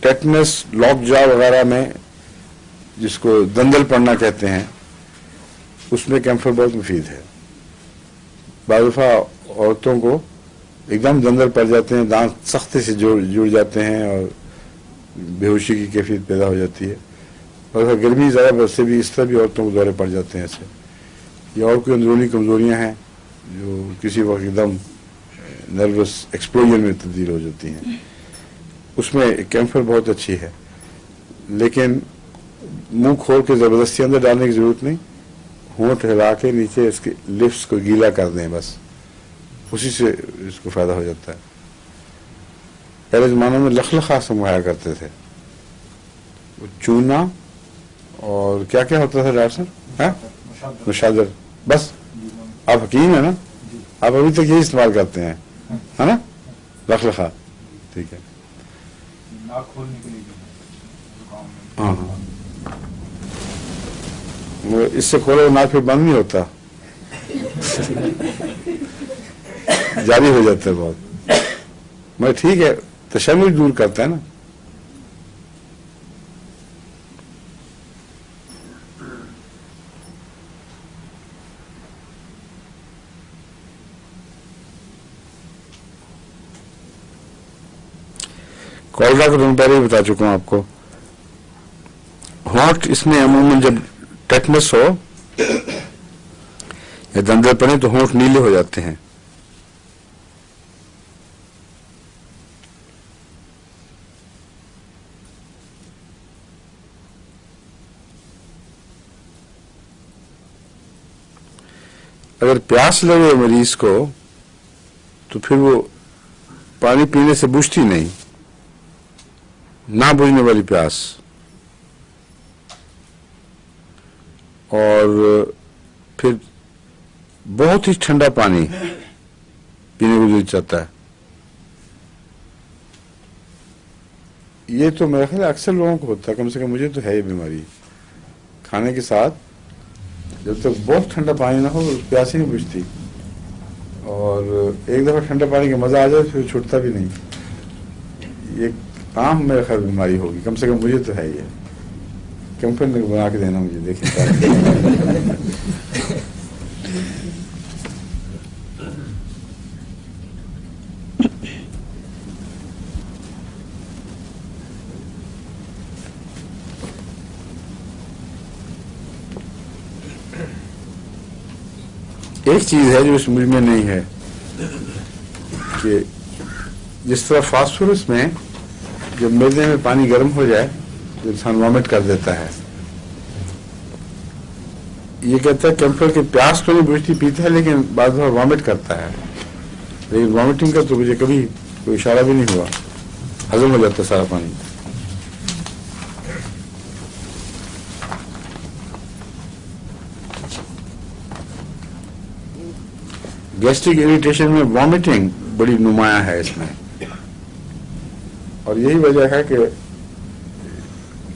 टेटनस, लॉक जॉ वगैरह में, जिसको दंदल पड़ना कहते हैं, उसमें कैंसर बहुत मुफीद है। बाज़ दफ़ा औरतों को एकदम दंदल पड़ जाते हैं, दांत सख्ती से जुड़ जाते हैं और बेहोशी की कैफियत पैदा हो जाती है। और गर्मी ज़्यादा बरसे भी इस तरह भी औरतों को दौरे पड़ जाते हैं ऐसे। ये और कोई अंदरूनी कमजोरियां हैं जो किसी वक्त एकदम नर्वस एक्सप्लोजन में तब्दील हो जाती हैं। उसमें कैंसर बहुत अच्छी है, लेकिन मुंह खोल के ज़बरदस्ती अंदर डालने की ज़रूरत नहीं। होंठ हिला के नीचे इसके लिप्स को गीला कर दें, बस उसी से इसको फायदा हो जाता है। पहले जमाने में लखलखा संभाया करते थे, चूना और क्या क्या होता था डॉक्टर साहब? मुशादर। बस आप हकीम है ना, आप अभी तक यही इस्तेमाल करते हैं, है ना? लखलखा, ठीक है। नाक खोलने के लिए हाँ हाँ, इससे खोलो नाक फिर बंद नहीं होता। जारी हो जाता है बहुत। मगर ठीक है, तशन्नुज दूर करता है ना। कॉलरा को तो मैं पहले ही बता चुका हूं आपको। होंठ इसमें अमूमन जब टेटनस हो या दंदल पड़े तो होंठ नीले हो जाते हैं। अगर प्यास लगे मरीज को तो फिर वो पानी पीने से बुझती नहीं, ना बुझने वाली प्यास, और फिर बहुत ही ठंडा पानी पीने को दिल चाहता है। ये तो मेरा ख्याल अक्सर लोगों को होता है, कम से कम मुझे तो है ये बीमारी। खाने के साथ जब तक बहुत ठंडा पानी ना हो प्यास ही नहीं बुझती, और एक दफा ठंडा पानी का मजा आ जाए फिर छूटता भी नहीं। ये आम मेरे ख्याल बीमारी होगी, कम से कम मुझे तो है ये। कंपनी को बना के देना मुझे, देखिए। एक चीज है जो इस मुझ में नहीं है कि जिस तरह फास्फोरस में जब मैदे में पानी गर्म हो जाए तो इंसान वॉमिट कर देता है। ये कहता है कैंफर की प्यास तो नहीं बुझती, पीता है लेकिन बाद में वॉमिट करता है। लेकिन वॉमिटिंग का तो मुझे कभी कोई इशारा भी नहीं हुआ, हजम हो जाता सारा पानी। गैस्ट्रिक इरिटेशन में वॉमिटिंग बड़ी नुमाया है इसमें, और यही वजह है कि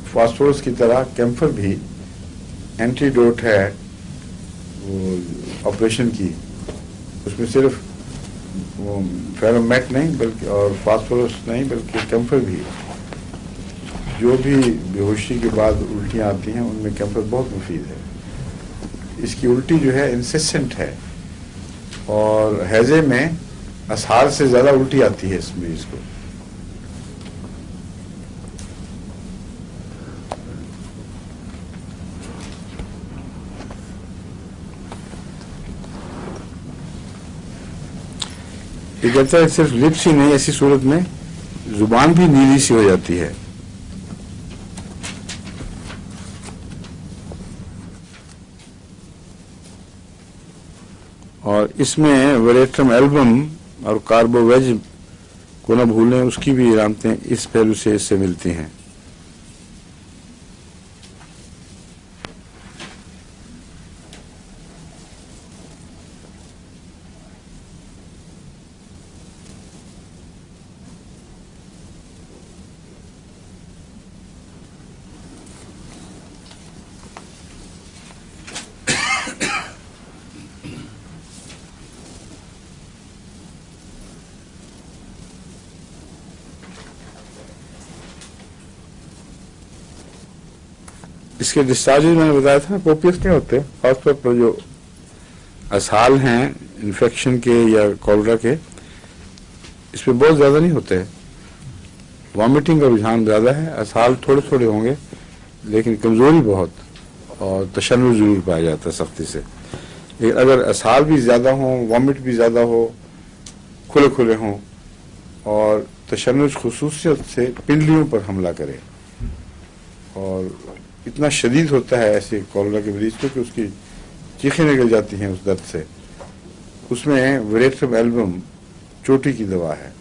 फास्फोरस की तरह कैंफर भी एंटीडोट है वो ऑपरेशन की। उसमें सिर्फ वो फेरोमेट नहीं बल्कि और फास्फोरस नहीं बल्कि कैंफर भी। जो भी बेहोशी के बाद उल्टियाँ आती हैं उनमें कैंफर बहुत मुफीद है। इसकी उल्टी जो है इंसेसेंट है, और हैजे में असहार से ज्यादा उल्टी आती है इस मरीज को। ये कहता है सिर्फ लिप्स ही नहीं, ऐसी सूरत में जुबान भी नीली सी हो जाती है। और इसमें वेरेट्रम एल्बम और कार्बोवेज को न भूलें, उसकी भी इलामतें इस पहलू से इससे मिलती हैं। इसके डिस्चार्जेस मैंने बताया था ना, कोपियस नहीं होते, खासतौर पर जो असहाल हैं इन्फेक्शन के या कॉलरा के, इसमें बहुत ज्यादा नहीं होते। वॉमिटिंग का रुझान ज्यादा है, असहाल थोड़े थोड़े होंगे लेकिन कमजोरी बहुत और तशन्नुज जरूर पाया जाता है सख्ती से। लेकिन अगर असहाल भी ज्यादा हो, वॉमिट भी ज्यादा हो, खुले खुले हों और तशन्नुज खुसूसियत से पिंडलियों पर हमला करे, और इतना शदीद होता है ऐसे कॉलरा के मरीज को कि उसकी चीखें निकल जाती हैं उस दर्द से, उसमें वेरेट्रम एल्बम चोटी की दवा है।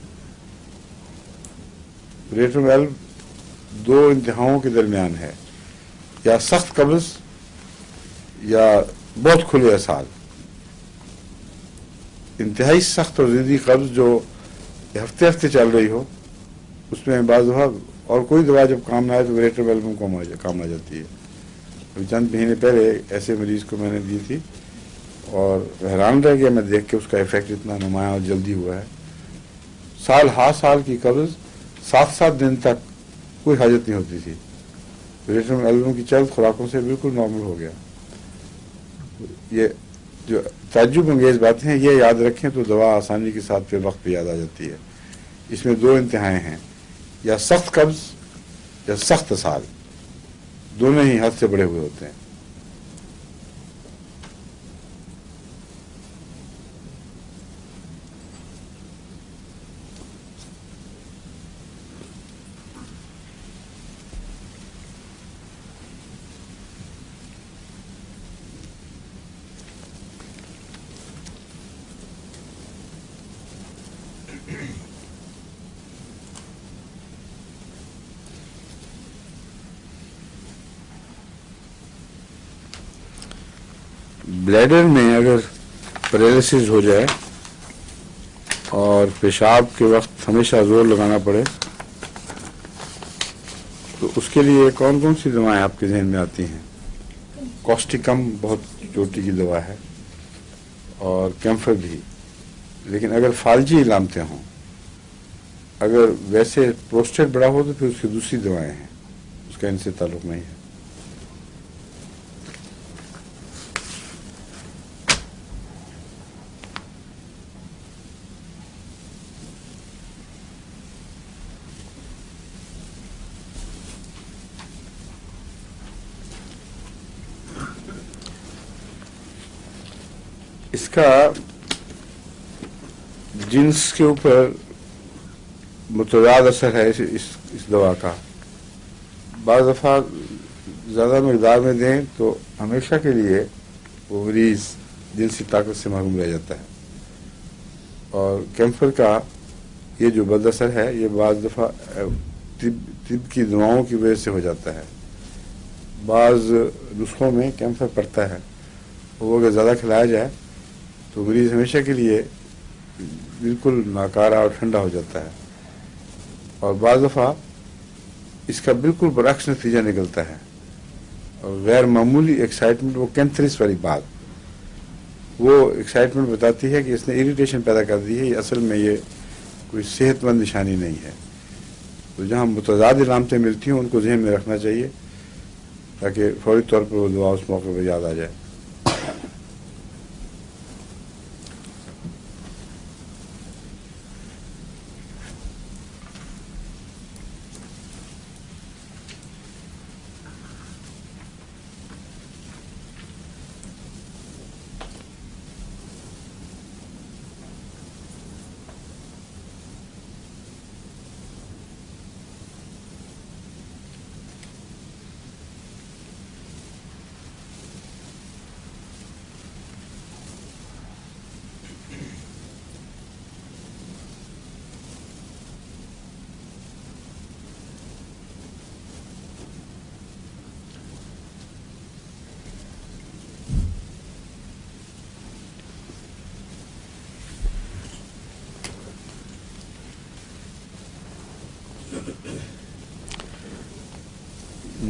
वेरेट्रम एल्ब दो इंतहाओं के दरमियान है, या सख्त कब्ज या बहुत खुले असहाल। इंतहाई सख्त और जिद्दी कब्ज जो हफ्ते हफ्ते चल रही हो, उसमें बाज़ दफा और कोई दवा जब काम ना आए तो वेरेट्रम एल्बम काम आ जाती है। अभी चंद महीने पहले ऐसे मरीज को मैंने दी थी اور حیران رہ گیا میں دیکھ کے اس کا افیکٹ اتنا نمایاں اور جلدی ہوا ہے. ہر سال کی قبض 7 دن تک کوئی حاجت نہیں ہوتی تھی. علم کی چند خوراکوں سے بالکل نارمل ہو گیا. یہ جو تعجب انگیز باتیں ہیں یہ یاد رکھیں تو دوا آسانی کے ساتھ پہ وقت پہ یاد آ جاتی ہے. اس میں 2 انتہائیں ہیں، یا سخت قبض یا سخت اسہال، دونوں ہی حد سے بڑے ہوئے ہوتے ہیں. بلیڈر میں اگر پیرالسس ہو جائے اور پیشاب کے وقت ہمیشہ زور لگانا پڑے تو اس کے لیے کون کون سی دوائیں آپ کے ذہن میں آتی ہیں؟ کوسٹیکم بہت چوٹی کی دوا ہے اور کیمفر بھی. لیکن اگر فالجی علامتیں ہوں، اگر ویسے پروسٹیٹ بڑا ہو تو پھر اس کی دوسری دوائیں ہیں، اس کا ان سے تعلق نہیں ہے. اس کا جنس کے اوپر متضاد اثر ہے اس دوا کا. بعض دفعہ زیادہ مقدار میں دیں تو ہمیشہ کے لیے وہ مریض جنسی طاقت سے محروم رہ جاتا ہے. اور کیمفر کا یہ جو بد اثر ہے یہ بعض دفعہ طب کی دواؤں کی وجہ سے ہو جاتا ہے. بعض نسخوں میں کیمفر پڑتا ہے، وہ اگر زیادہ کھلایا جائے تو مریض ہمیشہ کے لیے بالکل ناکارہ اور ٹھنڈا ہو جاتا ہے. اور بعض دفعہ اس کا بالکل برعکس نتیجہ نکلتا ہے اور غیر معمولی ایکسائٹمنٹ، وہ کینتھرس والی بات، وہ ایکسائٹمنٹ بتاتی ہے کہ اس نے اریٹیشن پیدا کر دی ہے. یہ اصل میں یہ کوئی صحت مند نشانی نہیں ہے. تو جہاں متضاد علامتیں ملتی ہیں ان کو ذہن میں رکھنا چاہیے تاکہ فوری طور پر وہ دوا اس موقع پہ یاد آ جائے.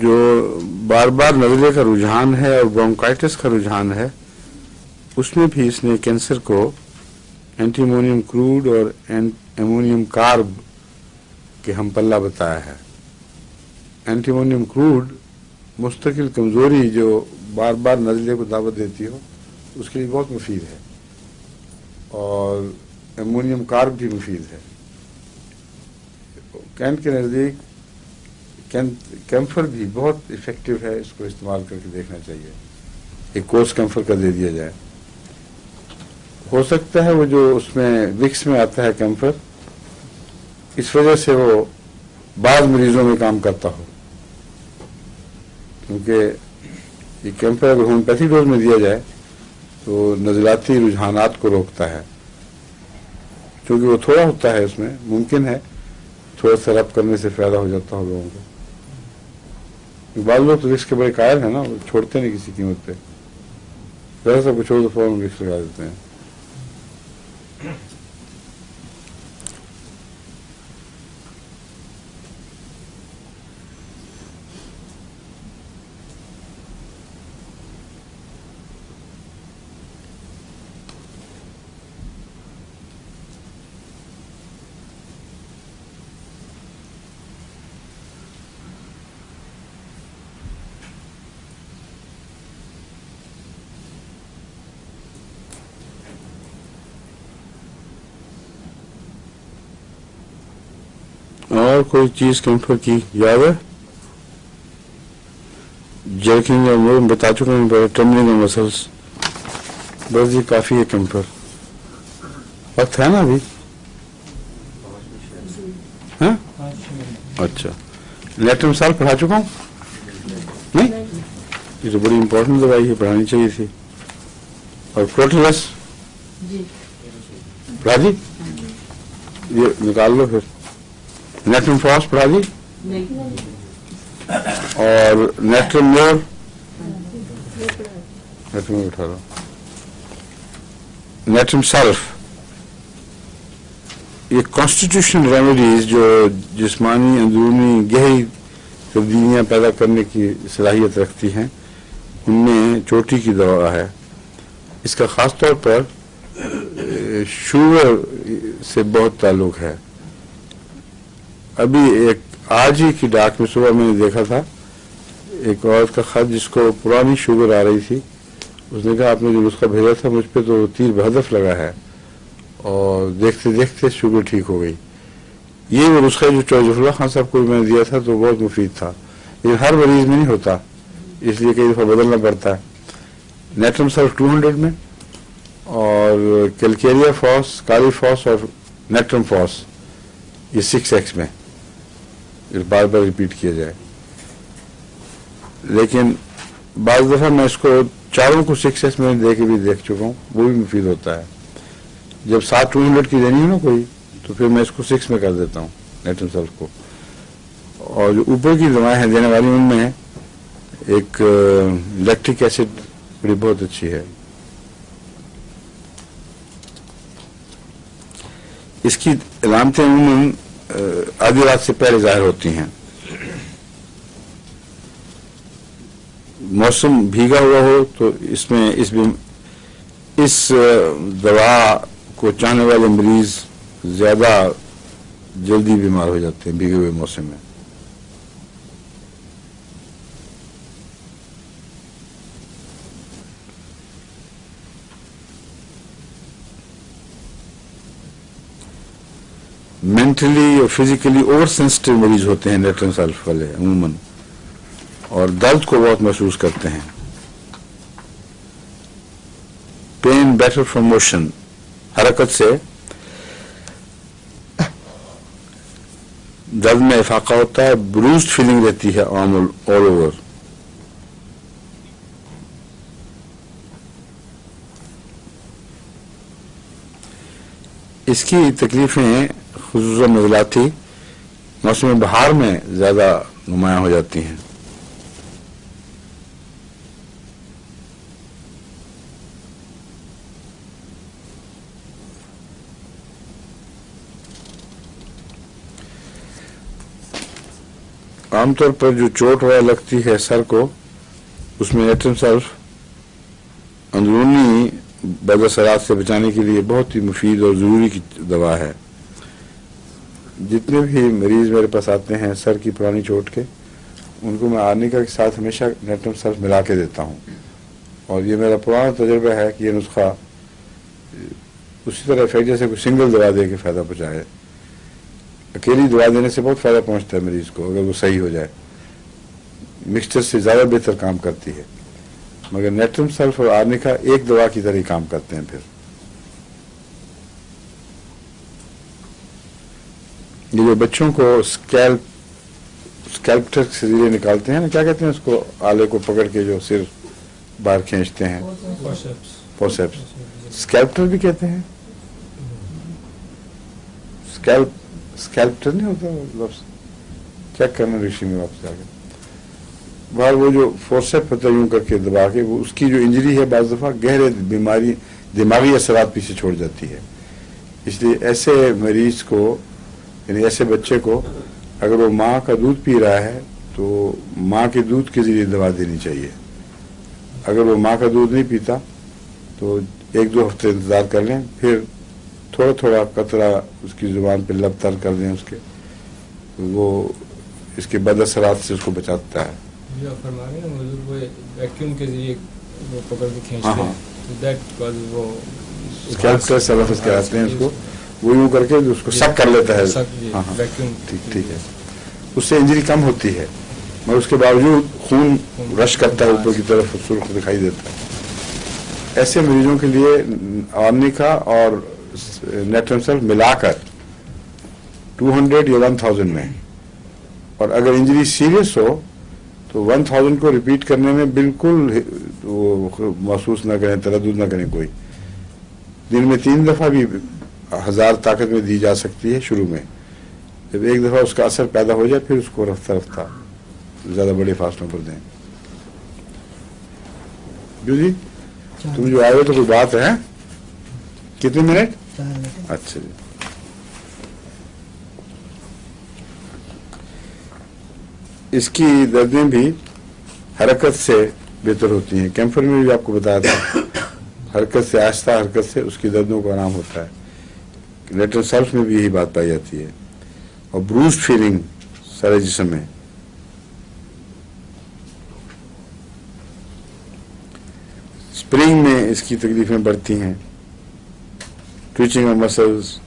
جو بار بار نزلے کا رجحان ہے اور برونکائٹس کا رجحان ہے، اس میں بھی اس نے کینسر کو اینٹی امونیم کروڈ اور امونیم کارب کے ہم پلہ بتایا ہے. اینٹی امونیم کروڈ مستقل کمزوری جو بار بار نزلے کو دعوت دیتی ہو اس کے لیے بہت مفید ہے، اور امونیم کارب بھی مفید ہے. کینٹ کے نزدیک کیمفر بھی بہت افیکٹو ہے، اس کو استعمال کر کے دیکھنا چاہیے. ایک کورس کیمفر کا دے دیا جائے. ہو سکتا ہے وہ جو اس میں وکس میں آتا ہے کیمفر، اس وجہ سے وہ بعض مریضوں میں کام کرتا ہو، کیونکہ یہ کیمفر اگر ہومیوپیتھی ڈوز میں دیا جائے تو نزلاتی رجحانات کو روکتا ہے. چونکہ وہ تھوڑا ہوتا ہے، اس میں ممکن ہے تھوڑا سا رب کرنے سے فائدہ ہو جاتا ہو لوگوں کو. بعض لوگ تو رکس کے بڑے قائل ہیں نا، وہ چھوڑتے نہیں کسی قیمت پہ، ذرا سا کچھ چھوڑ تو فوراً رکس لگا دیتے ہیں. اور کوئی چیز کیمپر کی یاد ہے؟ جرکنگ اور بتا چکا ہوں پہلے، ٹرمنگ اور مسلس، بس یہ کافی ہے کیمپر. وقت ہے نا ابھی؟ ہاں اچھا. لیٹرم سال پڑھا چکا ہوں نہیں؟ یہ تو بڑی امپورٹنٹ دوائی ہے، پڑھانی چاہیے تھی. اور کروٹیلس پڑھا دی؟ یہ نکال لو پھر. نیٹرم فاس پڑھا دی؟ اور نیٹرم مور نیٹرم اٹھا لو. نیٹرم سلف، یہ کانسٹیٹیوشنل ریمیڈیز جو جسمانی اندرونی گہری تبدیلیاں پیدا کرنے کی صلاحیت رکھتی ہیں، ان میں چوٹی کی دوا ہے. اس کا خاص طور پر شوگر سے بہت تعلق ہے. ابھی ایک آج ہی کی ڈاک میں صبح میں نے دیکھا تھا ایک عورت کا خط جس کو پرانی شوگر آ رہی تھی. اس نے کہا آپ نے جو نسخہ بھیجا تھا مجھ پہ تو تیر بہدف لگا ہے، اور دیکھتے دیکھتے شوگر ٹھیک ہو گئی. یہ وہ نسخہ جو چوہدری ظفر اللہ خان صاحب کو میں نے دیا تھا تو بہت مفید تھا، لیکن ہر مریض میں نہیں ہوتا، اس لیے کئی دفعہ بدلنا پڑتا ہے. نیٹرم سلف 200 میں، اور کیلکیریا فاس، کالی فاس اور نیٹرم فاس یہ 6x میں بار بار ریپیٹ کیا جائے. لیکن بعض دفعہ میں اس کو چاروں کو 6x میں دے کے بھی دیکھ چکا ہوں، وہ بھی مفید ہوتا ہے. جب 200 کی دینی ہو نا کوئی تو پھر میں اس کو 6 میں کر دیتا ہوں نیٹرم سلف کو. اور جو اوپر کی دوائیں ہیں دینے والی ان میں ایک لیکٹک ایسڈ بڑی بہت اچھی ہے. اس کی علامتیں عموماً آدھی رات سے پہلے ظاہر ہوتی ہیں. موسم بھیگا ہوا ہو تو اس دوا کو چاہنے والے مریض زیادہ جلدی بیمار ہو جاتے ہیں بھیگے ہوئے موسم میں. مینٹلی اور فزیکلی اوور سینسٹیو مریض ہوتے ہیں نیٹرم سلف والے عموماً، اور درد کو بہت محسوس کرتے ہیں. پین بیٹر فرام موشن، حرکت سے درد میں افاقہ ہوتا ہے. بروزڈ فیلنگ رہتی ہے آل اوور. اس کی تکلیفیں خصوصاً نزلاتی موسم بہار میں زیادہ نمایاں ہو جاتی ہیں. عام طور پر جو چوٹ وغیرہ لگتی ہے سر کو، اس میں نیٹرم سلف اندرونی بد اثرات سے بچانے کے لیے بہت ہی مفید اور ضروری کی دوا ہے. جتنے بھی مریض میرے پاس آتے ہیں سر کی پرانی چوٹ کے، ان کو میں آرنیکا کے ساتھ ہمیشہ نیٹرم سلف ملا کے دیتا ہوں. اور یہ میرا پرانا تجربہ ہے کہ یہ نسخہ اسی طرح افیکٹ جیسے کوئی سنگل دوا دے کے فائدہ پہنچائے. اکیلی دوا دینے سے بہت فائدہ پہنچتا ہے مریض کو اگر وہ صحیح ہو جائے، مکسچر سے زیادہ بہتر کام کرتی ہے. مگر نیٹرم سلف اور آرنیکا ایک دوا کی طرح کام کرتے ہیں. پھر یہ جو بچوں کو اسکیلپٹر سے ذریعے نکالتے ہیں نا، کیا کہتے ہیں اس کو، آلے کو پکڑ کے جو سر باہر کھینچتے ہیں، فورسیپس. اسکیلپٹر بھی کہتے ہیں. اسکیلپٹر نہیں ہوتا لفظ، چیک کرنا رشی میں واپس جا کے. باہر وہ جو فورسیپ ہوتا ہے یوں کر کے دبا کے، وہ اس کی جو انجری ہے بعض دفعہ گہرے دماغی اثرات پیچھے چھوڑ جاتی ہے. اس لیے ایسے مریض کو، یعنی ایسے بچے کو، اگر وہ ماں کا دودھ پی رہا ہے تو ماں کے دودھ کے ذریعے دوا دینی چاہیے. اگر وہ ماں کا دودھ نہیں پیتا تو 1-2 ہفتے انتظار کر لیں، پھر تھوڑا تھوڑا قطرہ اس کی زبان پہ لب تر کر دیں اس کے، وہ اس کے بد اثرات سے اس کو بچاتا ہے. جو فرما رہے ہیں نا حضور، وہ ویکیوم کے ذریعے وہ پکڑ کے کھینچتے ہیں، دیٹ کاز وہ اسکیلپٹر سے لفظ کہتے ہیں اس کو. वो यूं करके उसको सक कर लेता है। हाँ हाँ वैक्यूम ठीक है, उससे इंजरी कम होती है, मगर उसके बावजूद खून रश करता है ऊपर की तरफ, सुर्ख दिखाई देता है। ऐसे मरीजों के लिए आर्निका और नेट्रमसेल मिलाकर 200 या 1000 में, और अगर इंजरी सीरियस हो तो 1000 को रिपीट करने में बिल्कुल वो महसूस न करें, तरद्दुद न करें कोई। दिन में 3 दफा भी 1000 ताकत में दी जा सकती है शुरू में। जब एक दफा उसका असर पैदा हो जाए फिर उसको रफ्ता रफ्ता ज्यादा बड़े फासलों पर दें। जी तुम जो आए हो तो कोई बात है? कितने मिनट? अच्छा जी। इसकी दर्दें भी हरकत से बेहतर होती हैं। कैंफर में भी आपको बताया था, हरकत से, आहिस्ता हरकत से उसकी दर्दों को आराम होता है। लेटरल सल्फ में भी यही बात पाई जाती है। और ब्रूज फीलिंग सारे जिस्म में। स्प्रिंग में इसकी तकलीफें बढ़ती हैं, ट्विचिंग ऑफ मसल्स,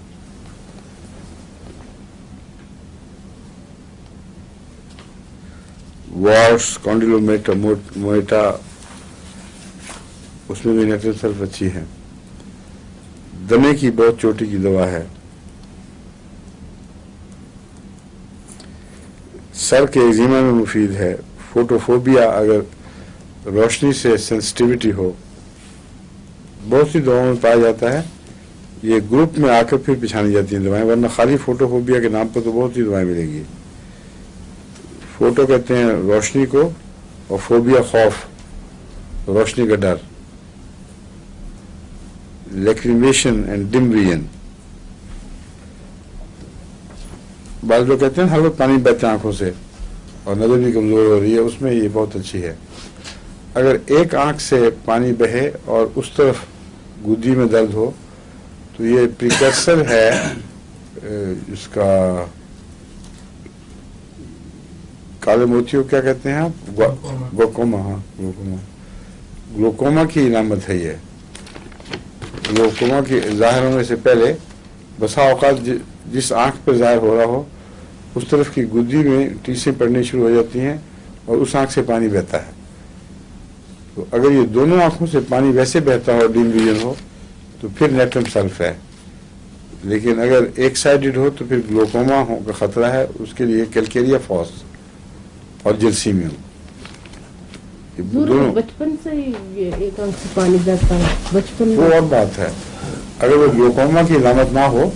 वॉर्स, कॉन्डिलोमेटा, उसमें भी नेट्रल सल्फ अच्छी है। दमे की बहुत चोटी की दवा है। सर के एक्जिमा में मुफीद है। फोटोफोबिया, अगर रोशनी से सेंसिटिविटी हो, बहुत सी दवाओं में पाया जाता है। ये ग्रुप में आकर फिर पिछानी जाती हैं दवाएं, वरना खाली फोटोफोबिया के नाम पर तो बहुत सी दवाएं मिलेंगी। फोटो कहते हैं रोशनी को, और फोबिया खौफ, रोशनी का डर। लैक्रिमेशन एंड डिम विजन, बाद लोग कहते हैं हर वक्त पानी बहते आंखों से और नजर भी कमजोर हो रही है, उसमें ये बहुत अच्छी है। अगर एक आंख से पानी बहे और उस तरफ गुद्दी में दर्द हो तो ये प्रिकर्सर है इसका, काले मोती को क्या कहते हैं आप? ग्लोकोमा। हाँ ग्लोकोमा, ग्लोकोमा की इलामत है ये। ग्लोकोमा की जाहिर होने से पहले बसा औकात जिस आंख पर जाहिर हो रहा हो उस तरफ की गुद्दी में टीसें पड़नी शुरू हो जाती हैं और उस आंख से पानी बहता है। तो अगर ये दोनों आंखों से पानी वैसे बहता हो, डिम विजन हो, तो फिर नेट्रम सल्फ है। लेकिन अगर एक साइडेड हो तो फिर ग्लोकोमा का खतरा है। उसके लिए कैलकेरिया फॉस और जेल्सीमियम, दोनों। बचपन से ही ये एक आंख से पानी बहता है बचपन में? वो और बात है। अगर वो ग्लोकोमा की इलामत ना हो,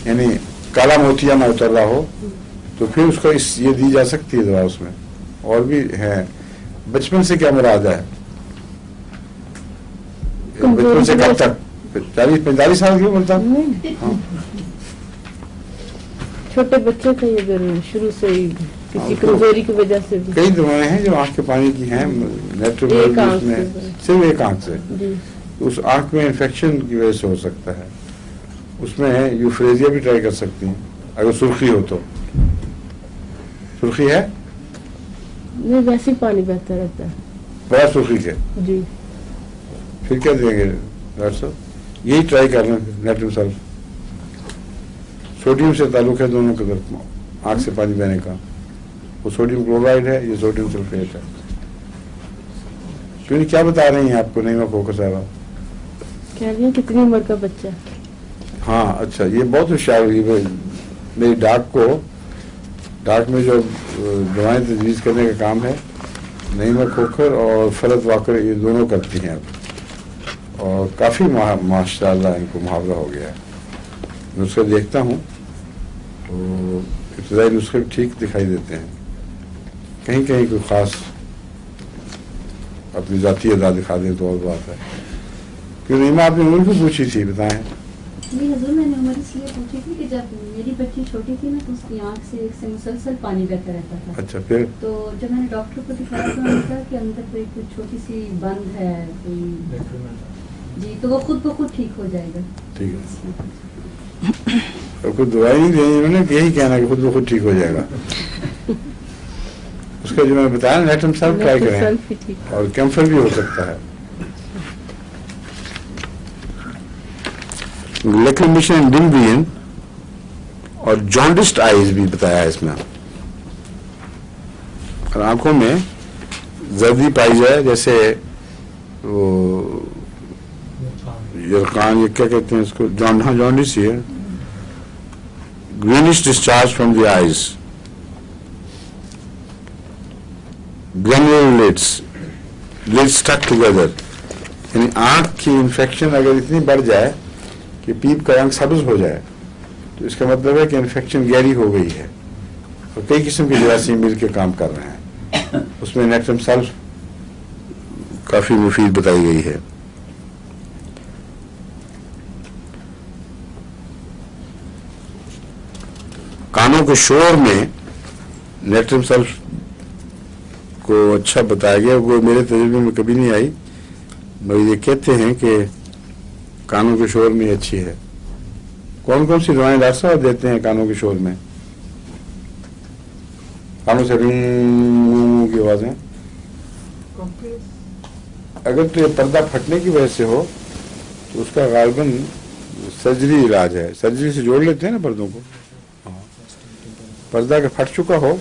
यानी काला मोतिया ना उतर रहा हो, तो फिर उसका ये दी जा सकती है दवा। उसमें और भी है। बचपन से क्या मुराद है? बचपन से कब तक? 40-45 साल की उम्र तक? हाँ। छोटे बच्चे थे अगर शुरू से ही किसी कमजोरी की वजह से भी। कई दवाएं हैं जो आंख के पानी की हैं, नेट्रोमेल में सिर्फ एक आंख से, उस आंख में इन्फेक्शन की वजह से हो सकता है। उसमें यूफ्रेजिया भी ट्राई कर सकती हैं अगर सुर्खी हो तो। सुर्खी है? नहीं, वैसे ही पानी बहता रहता है बड़ा सुर्खी के। जी। फिर क्या देंगे डॉक्टर साहब? यही ट्राई कर रहे हैं, नेट्रम सल्फ। सोडियम से ताल्लुक है दोनों के तरफ आंख से पानी बहने का। वो सोडियम क्लोराइड है, ये सोडियम सल्फेट है। क्योंकि क्या बता रही हैं आपको? नहीं मैं फोकस आ रहा। कह रही है कितनी उम्र का बच्चा? हाँ अच्छा, ये बहुत होशियार हुई। मेरी डाक में जो दवाएं तजवीज़ करने का काम है, नईमा खोखर और फरत वाकर ये दोनों करती हैं अब। और काफ़ी माशाल्लाह इनको मुहावरा हो गया है। नुस्खे देखता हूँ तो इब्तदाई नुस्खे ठीक दिखाई देते हैं। कहीं कहीं कोई ख़ास अपनी ज़ाती अदा दिखा दें तो और बात है। क्यों नईमा आपने उम्र भी पूछी थी, बताएं। जी हजूर, मैंने उम्र इसलिए पूछी थी कि जब मेरी बच्ची छोटी थी ना तो उसकी आंख से मुसलसल पानी बहता रहता था। अच्छा, फिर? तो जब मैंने डॉक्टर को दिखाया तो उन्होंने कहा कि अंदर कोई कुछ छोटी सी बंद है कोई, जी, तो वो खुद ब खुद ठीक हो जाएगा। ठीक है, और कुछ दवाई नहीं देनी उन्होंने, यही कहना कि खुद ब खुद ठीक हो जाएगा। उसका जो मैंने बताया नेट्रम सल्फ ट्राई करें, और कैंफर भी हो सकता है। लेक्रिमेशन एंड डिम विजन और जॉन्डिस्ड आईज भी बताया है इसमें। और आंखों में जर्दी पाई जाए, जैसे वो यरकान, ये क्या कहते हैं इसको, जॉन्डिस ही है। Greenish discharge from the eyes, granulates lids stuck together, यानी आंख की इंफेक्शन अगर इतनी बढ़ जाए कि पीप का रंग सब्ज हो जाए तो इसका मतलब है कि इंफेक्शन गहरी हो गई है और कई किस्म के जरासीम मिल के काम कर रहे हैं। उसमें नेट्रम सल्फ काफी मुफीद बताई गई है। कानों के शोर में नेट्रम सल्फ को अच्छा बताया गया, वो मेरे तजुर्बे में कभी नहीं आई, मगर ये कहते हैं कि कानों के शोर में अच्छी है। कौन कौन सी दवाएं डॉक्टर साहब देते हैं कानों के शोर में? कानों से की आवाजें, अगर तो ये पर्दा फटने की वजह से हो तो उसका गालबन सर्जरी इलाज है। सर्जरी से जोड़ लेते हैं ना पर्दों को। पर्दा के फट चुका हो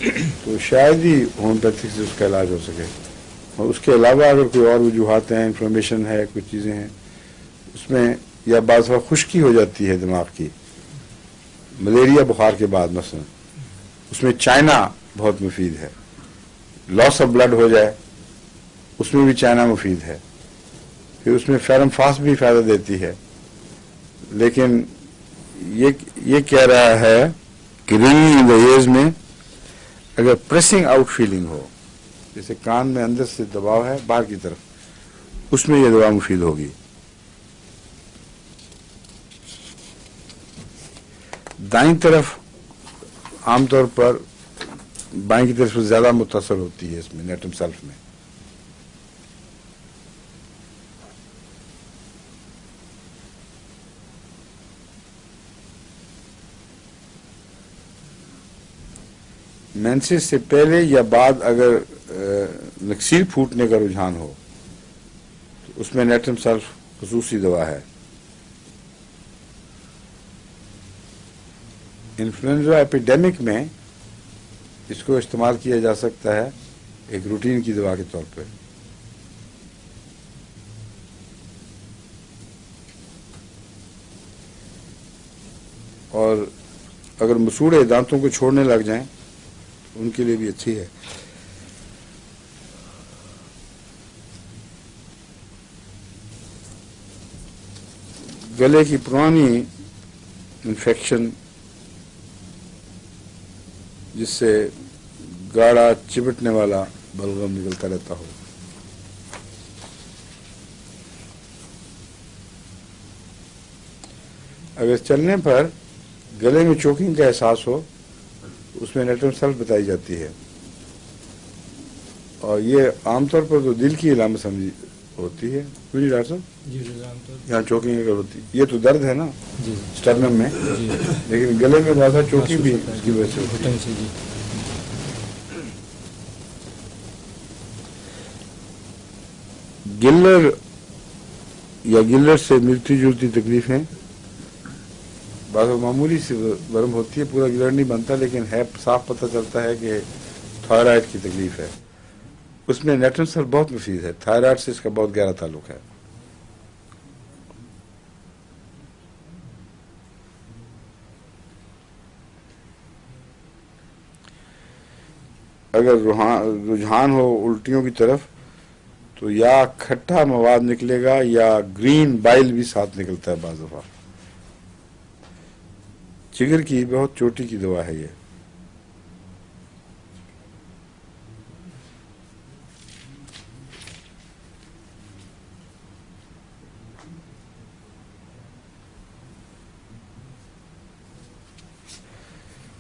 तो शायद ही होम्योपैथिक से उसका इलाज हो सके। और उसके अलावा अगर कोई और वजूहात हैं, इन्फ्लेमेशन है, कुछ चीज़ें हैं उसमें, या बाज़ दफ़ा खुश्की हो जाती है दिमाग की, मलेरिया बुखार के बाद मसलन, उसमें चाइना बहुत मुफीद है। लॉस ऑफ ब्लड हो जाए उसमें भी चाइना मुफीद है। फिर उसमें फेरम फास्ट भी फ़ायदा देती है। लेकिन ये कह रहा है कि रिंगिंग इन द ईयर्स में अगर प्रेसिंग आउट फीलिंग हो, जैसे कान में अंदर से दबाव है बाहर की तरफ, उसमें यह दवा मुफीद होगी। दाईं तरफ आमतौर पर बाईं की तरफ से ज्यादा मुतासर होती है इसमें नेट्रम सल्फ में। मेंसेस से पहले या बाद अगर नक्सीर फूटने का रुझान हो तो उसमें नेट्रम सल्फ खुसूसी दवा है। इन्फ्लुएंजा एपिडेमिक में इसको इस्तेमाल किया जा सकता है एक रूटीन की दवा के तौर पर। और अगर मसूड़े दांतों को छोड़ने लग जाएं उनके लिए भी अच्छी है। गले की पुरानी इन्फेक्शन जिससे गाढ़ा चिपटने वाला बलगम निकलता रहता हो, अगर चलने पर गले में चोकिंग का एहसास हो, उसमें नेट्रम सल्फ बताई जाती है। और ये आमतौर पर तो दिल की इलामत समझी होती है। क्यों डॉक्टर साहब? यहाँ चोकिंग अगर होती, ये तो दर्द है ना स्टर्नम में, लेकिन गले में ज्यादा चोकिंग भी इसकी वजह से होती है। गिल्लर या गिल्लर से मिलती जुलती तकलीफें, बात मामूली सी वर्म होती है, पूरा गिलर नहीं बनता, लेकिन है साफ पता चलता है कि थायराइड की तकलीफ है। उसमें नेट्रम सल्फ बहुत मुफीद है। थायराइड से इसका बहुत गहरा ताल्लुक है। अगर रुझान हो उल्टियों की तरफ तो या खट्टा मवाद निकलेगा या ग्रीन बाइल भी साथ निकलता है बाज़ दफ़ा। जिगर की बहुत चोटी की दवा है ये।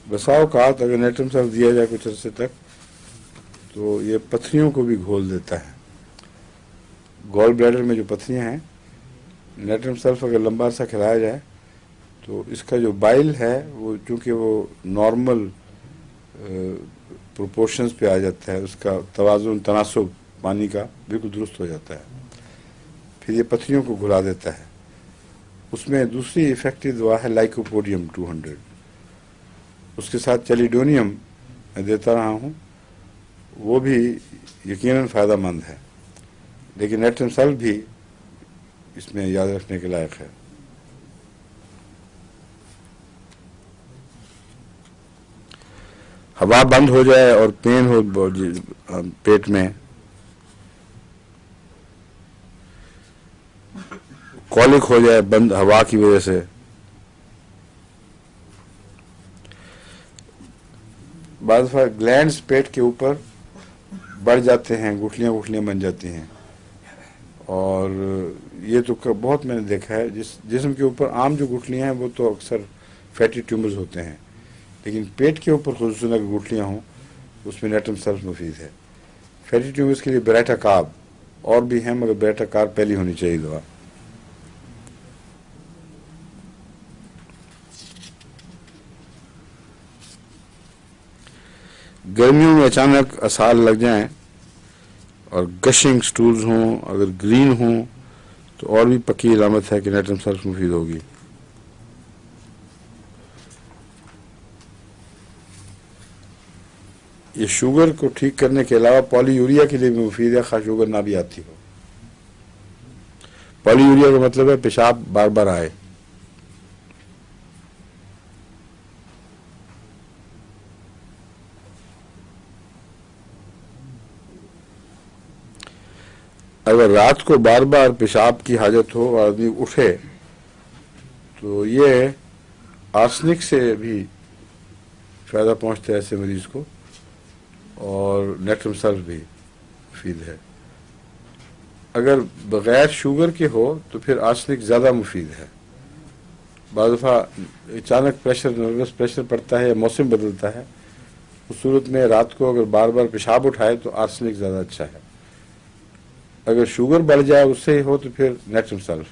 बसा औकात अगर नेट्रम सल्फ दिया जाए कुछ अर्से तक तो ये पथरियों को भी घोल देता है। गॉल ब्लैडर में जो पथरियां हैं, नेट्रम सल्फ अगर लंबा अरसा खिलाया जाए तो इसका जो बाइल है वो चूंकि वो नॉर्मल प्रोपोर्शंस पे आ जाता है, उसका तवाज़ुन तनासुब पानी का बिल्कुल दुरुस्त हो जाता है। फिर ये पथरियों को घुला देता है اس میں دوسری افیکٹو دوا ہے لائکوپوڈیم 200. اس کے ساتھ چیلیڈونیم میں دیتا رہا ہوں، وہ بھی یقیناً فائدہ مند ہے، لیکن نیٹرم سلف بھی اس میں یاد رکھنے کے لائق ہے. ہوا بند ہو جائے اور پین ہو پیٹ میں، کولک ہو جائے بند ہوا کی وجہ سے، بعض دفعہ گلینڈز پیٹ کے اوپر بڑھ جاتے ہیں، گٹھلیاں گٹھلیاں بن جاتی ہیں، اور یہ تو بہت میں نے دیکھا ہے. جسم کے اوپر عام جو گٹھلیاں ہیں وہ تو اکثر فیٹی ٹیومرز ہوتے ہیں، لیکن پیٹ کے اوپر خصوصاً اگر گٹھلیاں ہوں اس میں نیٹرم سلف مفید ہے. فیٹی ٹیومرز کے لیے بیریٹا کارب اور بھی ہیں، مگر بیریٹا کارب پہلی ہونی چاہیے دوا. گرمیوں میں اچانک اسہال لگ جائیں اور گشنگ سٹولز ہوں، اگر گرین ہوں تو اور بھی پکی علامت ہے کہ نیٹرم سلف مفید ہوگی. یہ شوگر کو ٹھیک کرنے کے علاوہ پالی یوریا کے لیے بھی مفید ہے، خواہ شوگر نہ بھی آتی ہو. پالی یوریا کا مطلب ہے پیشاب بار بار آئے. اگر رات کو بار بار پیشاب کی حاجت ہو اور آدمی اٹھے تو یہ آرسنک سے بھی فائدہ پہنچتا ہے ایسے مریض کو، اور نیٹرم سلف بھی مفید ہے. اگر بغیر شوگر کے ہو تو پھر آرسنک زیادہ مفید ہے. بعض دفعہ اچانک نروس پریشر پڑتا ہے یا موسم بدلتا ہے، اس صورت میں رات کو اگر بار بار پیشاب اٹھائے تو آرسنک زیادہ اچھا ہے. اگر شوگر بڑھ جائے اس سے ہو تو پھر نیٹرم سلف.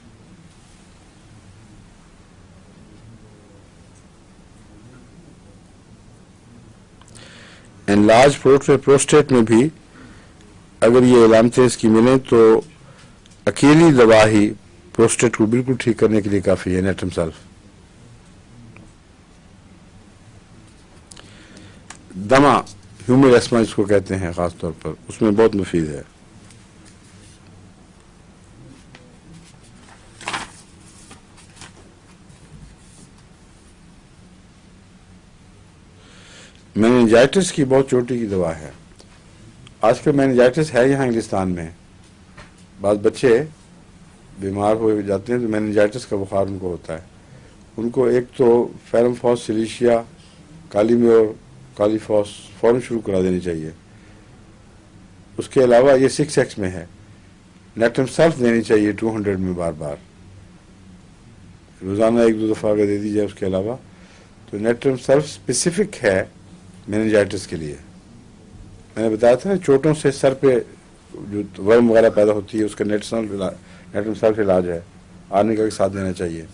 انلارج پروسٹیٹ میں بھی اگر یہ علامتیں اس کی ملیں تو اکیلی دوا ہی پروسٹیٹ کو بالکل ٹھیک کرنے کے لیے کافی ہے، نیٹرم سلف. دمہ ہیومر ایسما اس کو کہتے ہیں، خاص طور پر اس میں بہت مفید ہے. میننجائٹس کی بہت چوٹی کی دوا ہے. آج کل میننجائٹس ہے یہاں انگلستان میں، بعض بچے بیمار ہو جاتے ہیں تو میننجائٹس کا بخار ان کو ہوتا ہے. ان کو ایک تو فیرم فاس سلیشیا، کالی میور، کالی فاس فوراً شروع کرا دینی چاہیے. اس کے علاوہ یہ 6X میں ہے، نیٹرم سلف دینی چاہیے 200 میں بار بار، روزانہ 1-2 دفعہ اگر دے دی جائے. اس کے علاوہ تو نیٹرم سلف اسپیسیفک ہے میننجائٹس کے لیے. میں نے بتایا تھا چوٹوں سے سر پہ جو ورم وغیرہ پیدا ہوتی ہے اس کا نیٹرم سلف علاج ہے، آرنیکا کے ساتھ دینا چاہیے.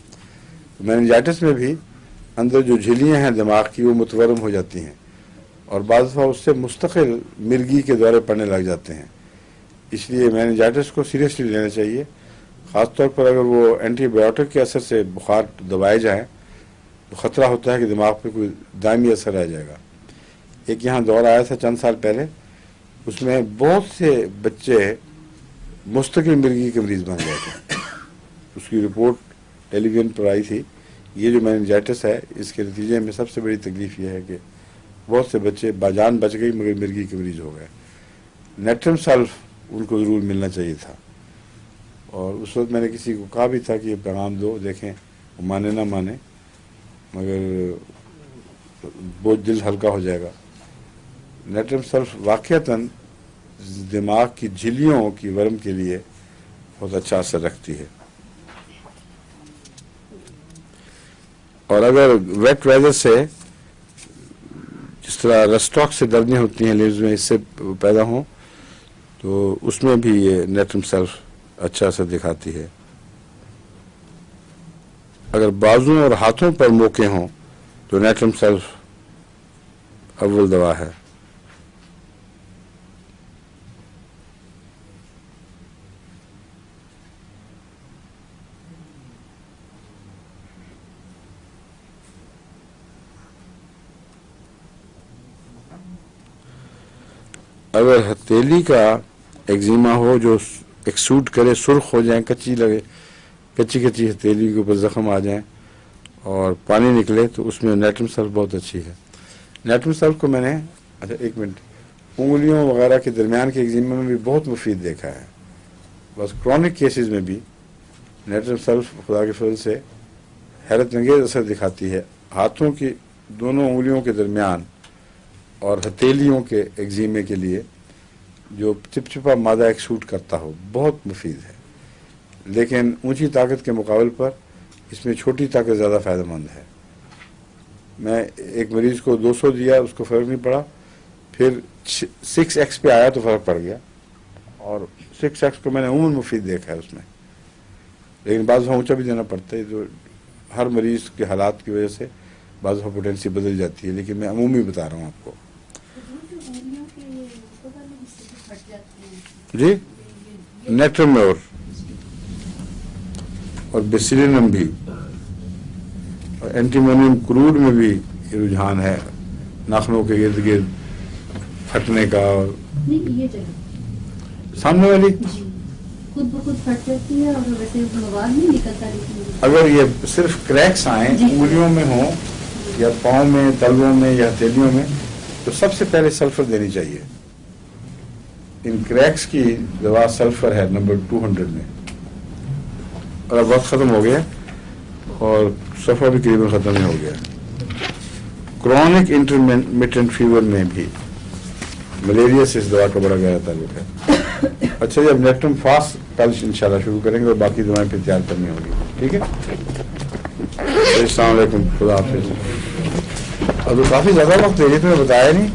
تو میننجائٹس میں بھی اندر جو جھلیاں ہیں دماغ کی وہ متورم ہو جاتی ہیں، اور بعض دفعہ اس سے مستقل مرگی کے دورے پڑنے لگ جاتے ہیں. اس لیے میننجائٹس کو سیریسلی لینا چاہیے، خاص طور پر اگر وہ اینٹی بایوٹک کے اثر سے بخار دوائے جائیں تو خطرہ ہوتا ہے کہ دماغ پہ کوئی دائمی اثر آ جائے گا. ایک یہاں دور آیا تھا چند سال پہلے، اس میں بہت سے بچے مستقل مرگی کے مریض بن گئے تھے. اس کی رپورٹ ٹیلی ویژن پر آئی تھی. یہ جو میننجائٹس ہے اس کے نتیجے میں سب سے بڑی تکلیف یہ ہے کہ بہت سے بچے باجان بچ گئی مگر مرگی کے مریض ہو گئے. نیٹرم سلف ان کو ضرور ملنا چاہیے تھا، اور اس وقت میں نے کسی کو کہا بھی تھا کہ یہ پیغام دو، دیکھیں وہ مانے نہ مانے، مگر بہت دل ہلکا ہو جائے گا. نیٹرم سلف واقعتاً دماغ کی جھلیوں کی ورم کے لیے بہت اچھا اثر رکھتی ہے. اور اگر ویٹ ویدر سے جس طرح رسٹاک سے دردیں ہوتی ہیں لیوز میں، اس سے پیدا ہوں تو اس میں بھی یہ نیٹرم سلف اچھا اثر دکھاتی ہے. اگر بازوں اور ہاتھوں پر موقع ہوں تو نیٹرم سلف اول دوا ہے. अगर हथेली का एक्जिमा हो जो एक्सूट करे, सुर्ख हो जाए, कच्ची लगे, कच्ची कच्ची हथेली के ऊपर जख्म आ जाए और पानी निकले, तो उसमें नेट्रम सल्फ बहुत अच्छी है। नेट्रम सल्फ को मैंने, अच्छा एक मिनट, उंगलियों वगैरह के दरमियान के एक्जिमा में भी बहुत मुफीद देखा है। बस क्रॉनिक केसेस में भी नेट्रम सल्फ खुदा के फजल से हैरत अंगेज असर दिखाती है। हाथों की दोनों उंगलियों के दरमियान और हथेलियों के एक्जिमे के लिए जो चिपचिपा मादा एक्सूट करता हो, बहुत मुफीद है। लेकिन ऊंची ताकत के मुकाबले पर इसमें छोटी ताकत ज़्यादा फ़ायदेमंद है। मैं एक मरीज़ को 200 दिया, उसको फ़र्क नहीं पड़ा, फिर 6x पे आया तो फ़र्क पड़ गया, और 6x को मैंने उम्र मुफीद देखा है उसमें। लेकिन बाज़ ऊँचा भी देना पड़ता है, जो हर मरीज़ के हालात की वजह से बाज़ पोटेंसी बदल जाती है, लेकिन मैं अमूमी बता रहा हूँ आपको। जी, नेट्रम में और बेसिलिनम भी, और एंटीमोनियम क्रूड में भी ये रुझान है, नाखनों के इर्द गिर्द फटने का। और नहीं, ये जगह सामने वाली खुद ब खुद फट जाती है और वैसे मवाद नहीं निकलता, लेकिन अगर ये सिर्फ क्रैक्स आए उंगलियों में हो या पाँव में, तलवों में या हथेलियों में, तो सबसे पहले सल्फर देनी चाहिए। इन क्रैक्स की दवा सल्फर है नंबर 200 में। और अब वक्त खत्म हो गया और सफा भी करीबन खत्म ही हो गया। क्रॉनिक इंटरमिटेंट फीवर में भी मलेरिया से इस दवा का बड़ा गहरा ताल्लुक है। अच्छा जी, अब नेट्रम फास्ट कल इंशाल्लाह शुरू करेंगे और बाकी दवाएं फिर तैयार करनी होगी, ठीक है। अस्सलाम वालेकुम, खुदा हाफिज़। अब तो काफी ज्यादा वक्त ले लिया, तुम्हें बताया नहीं।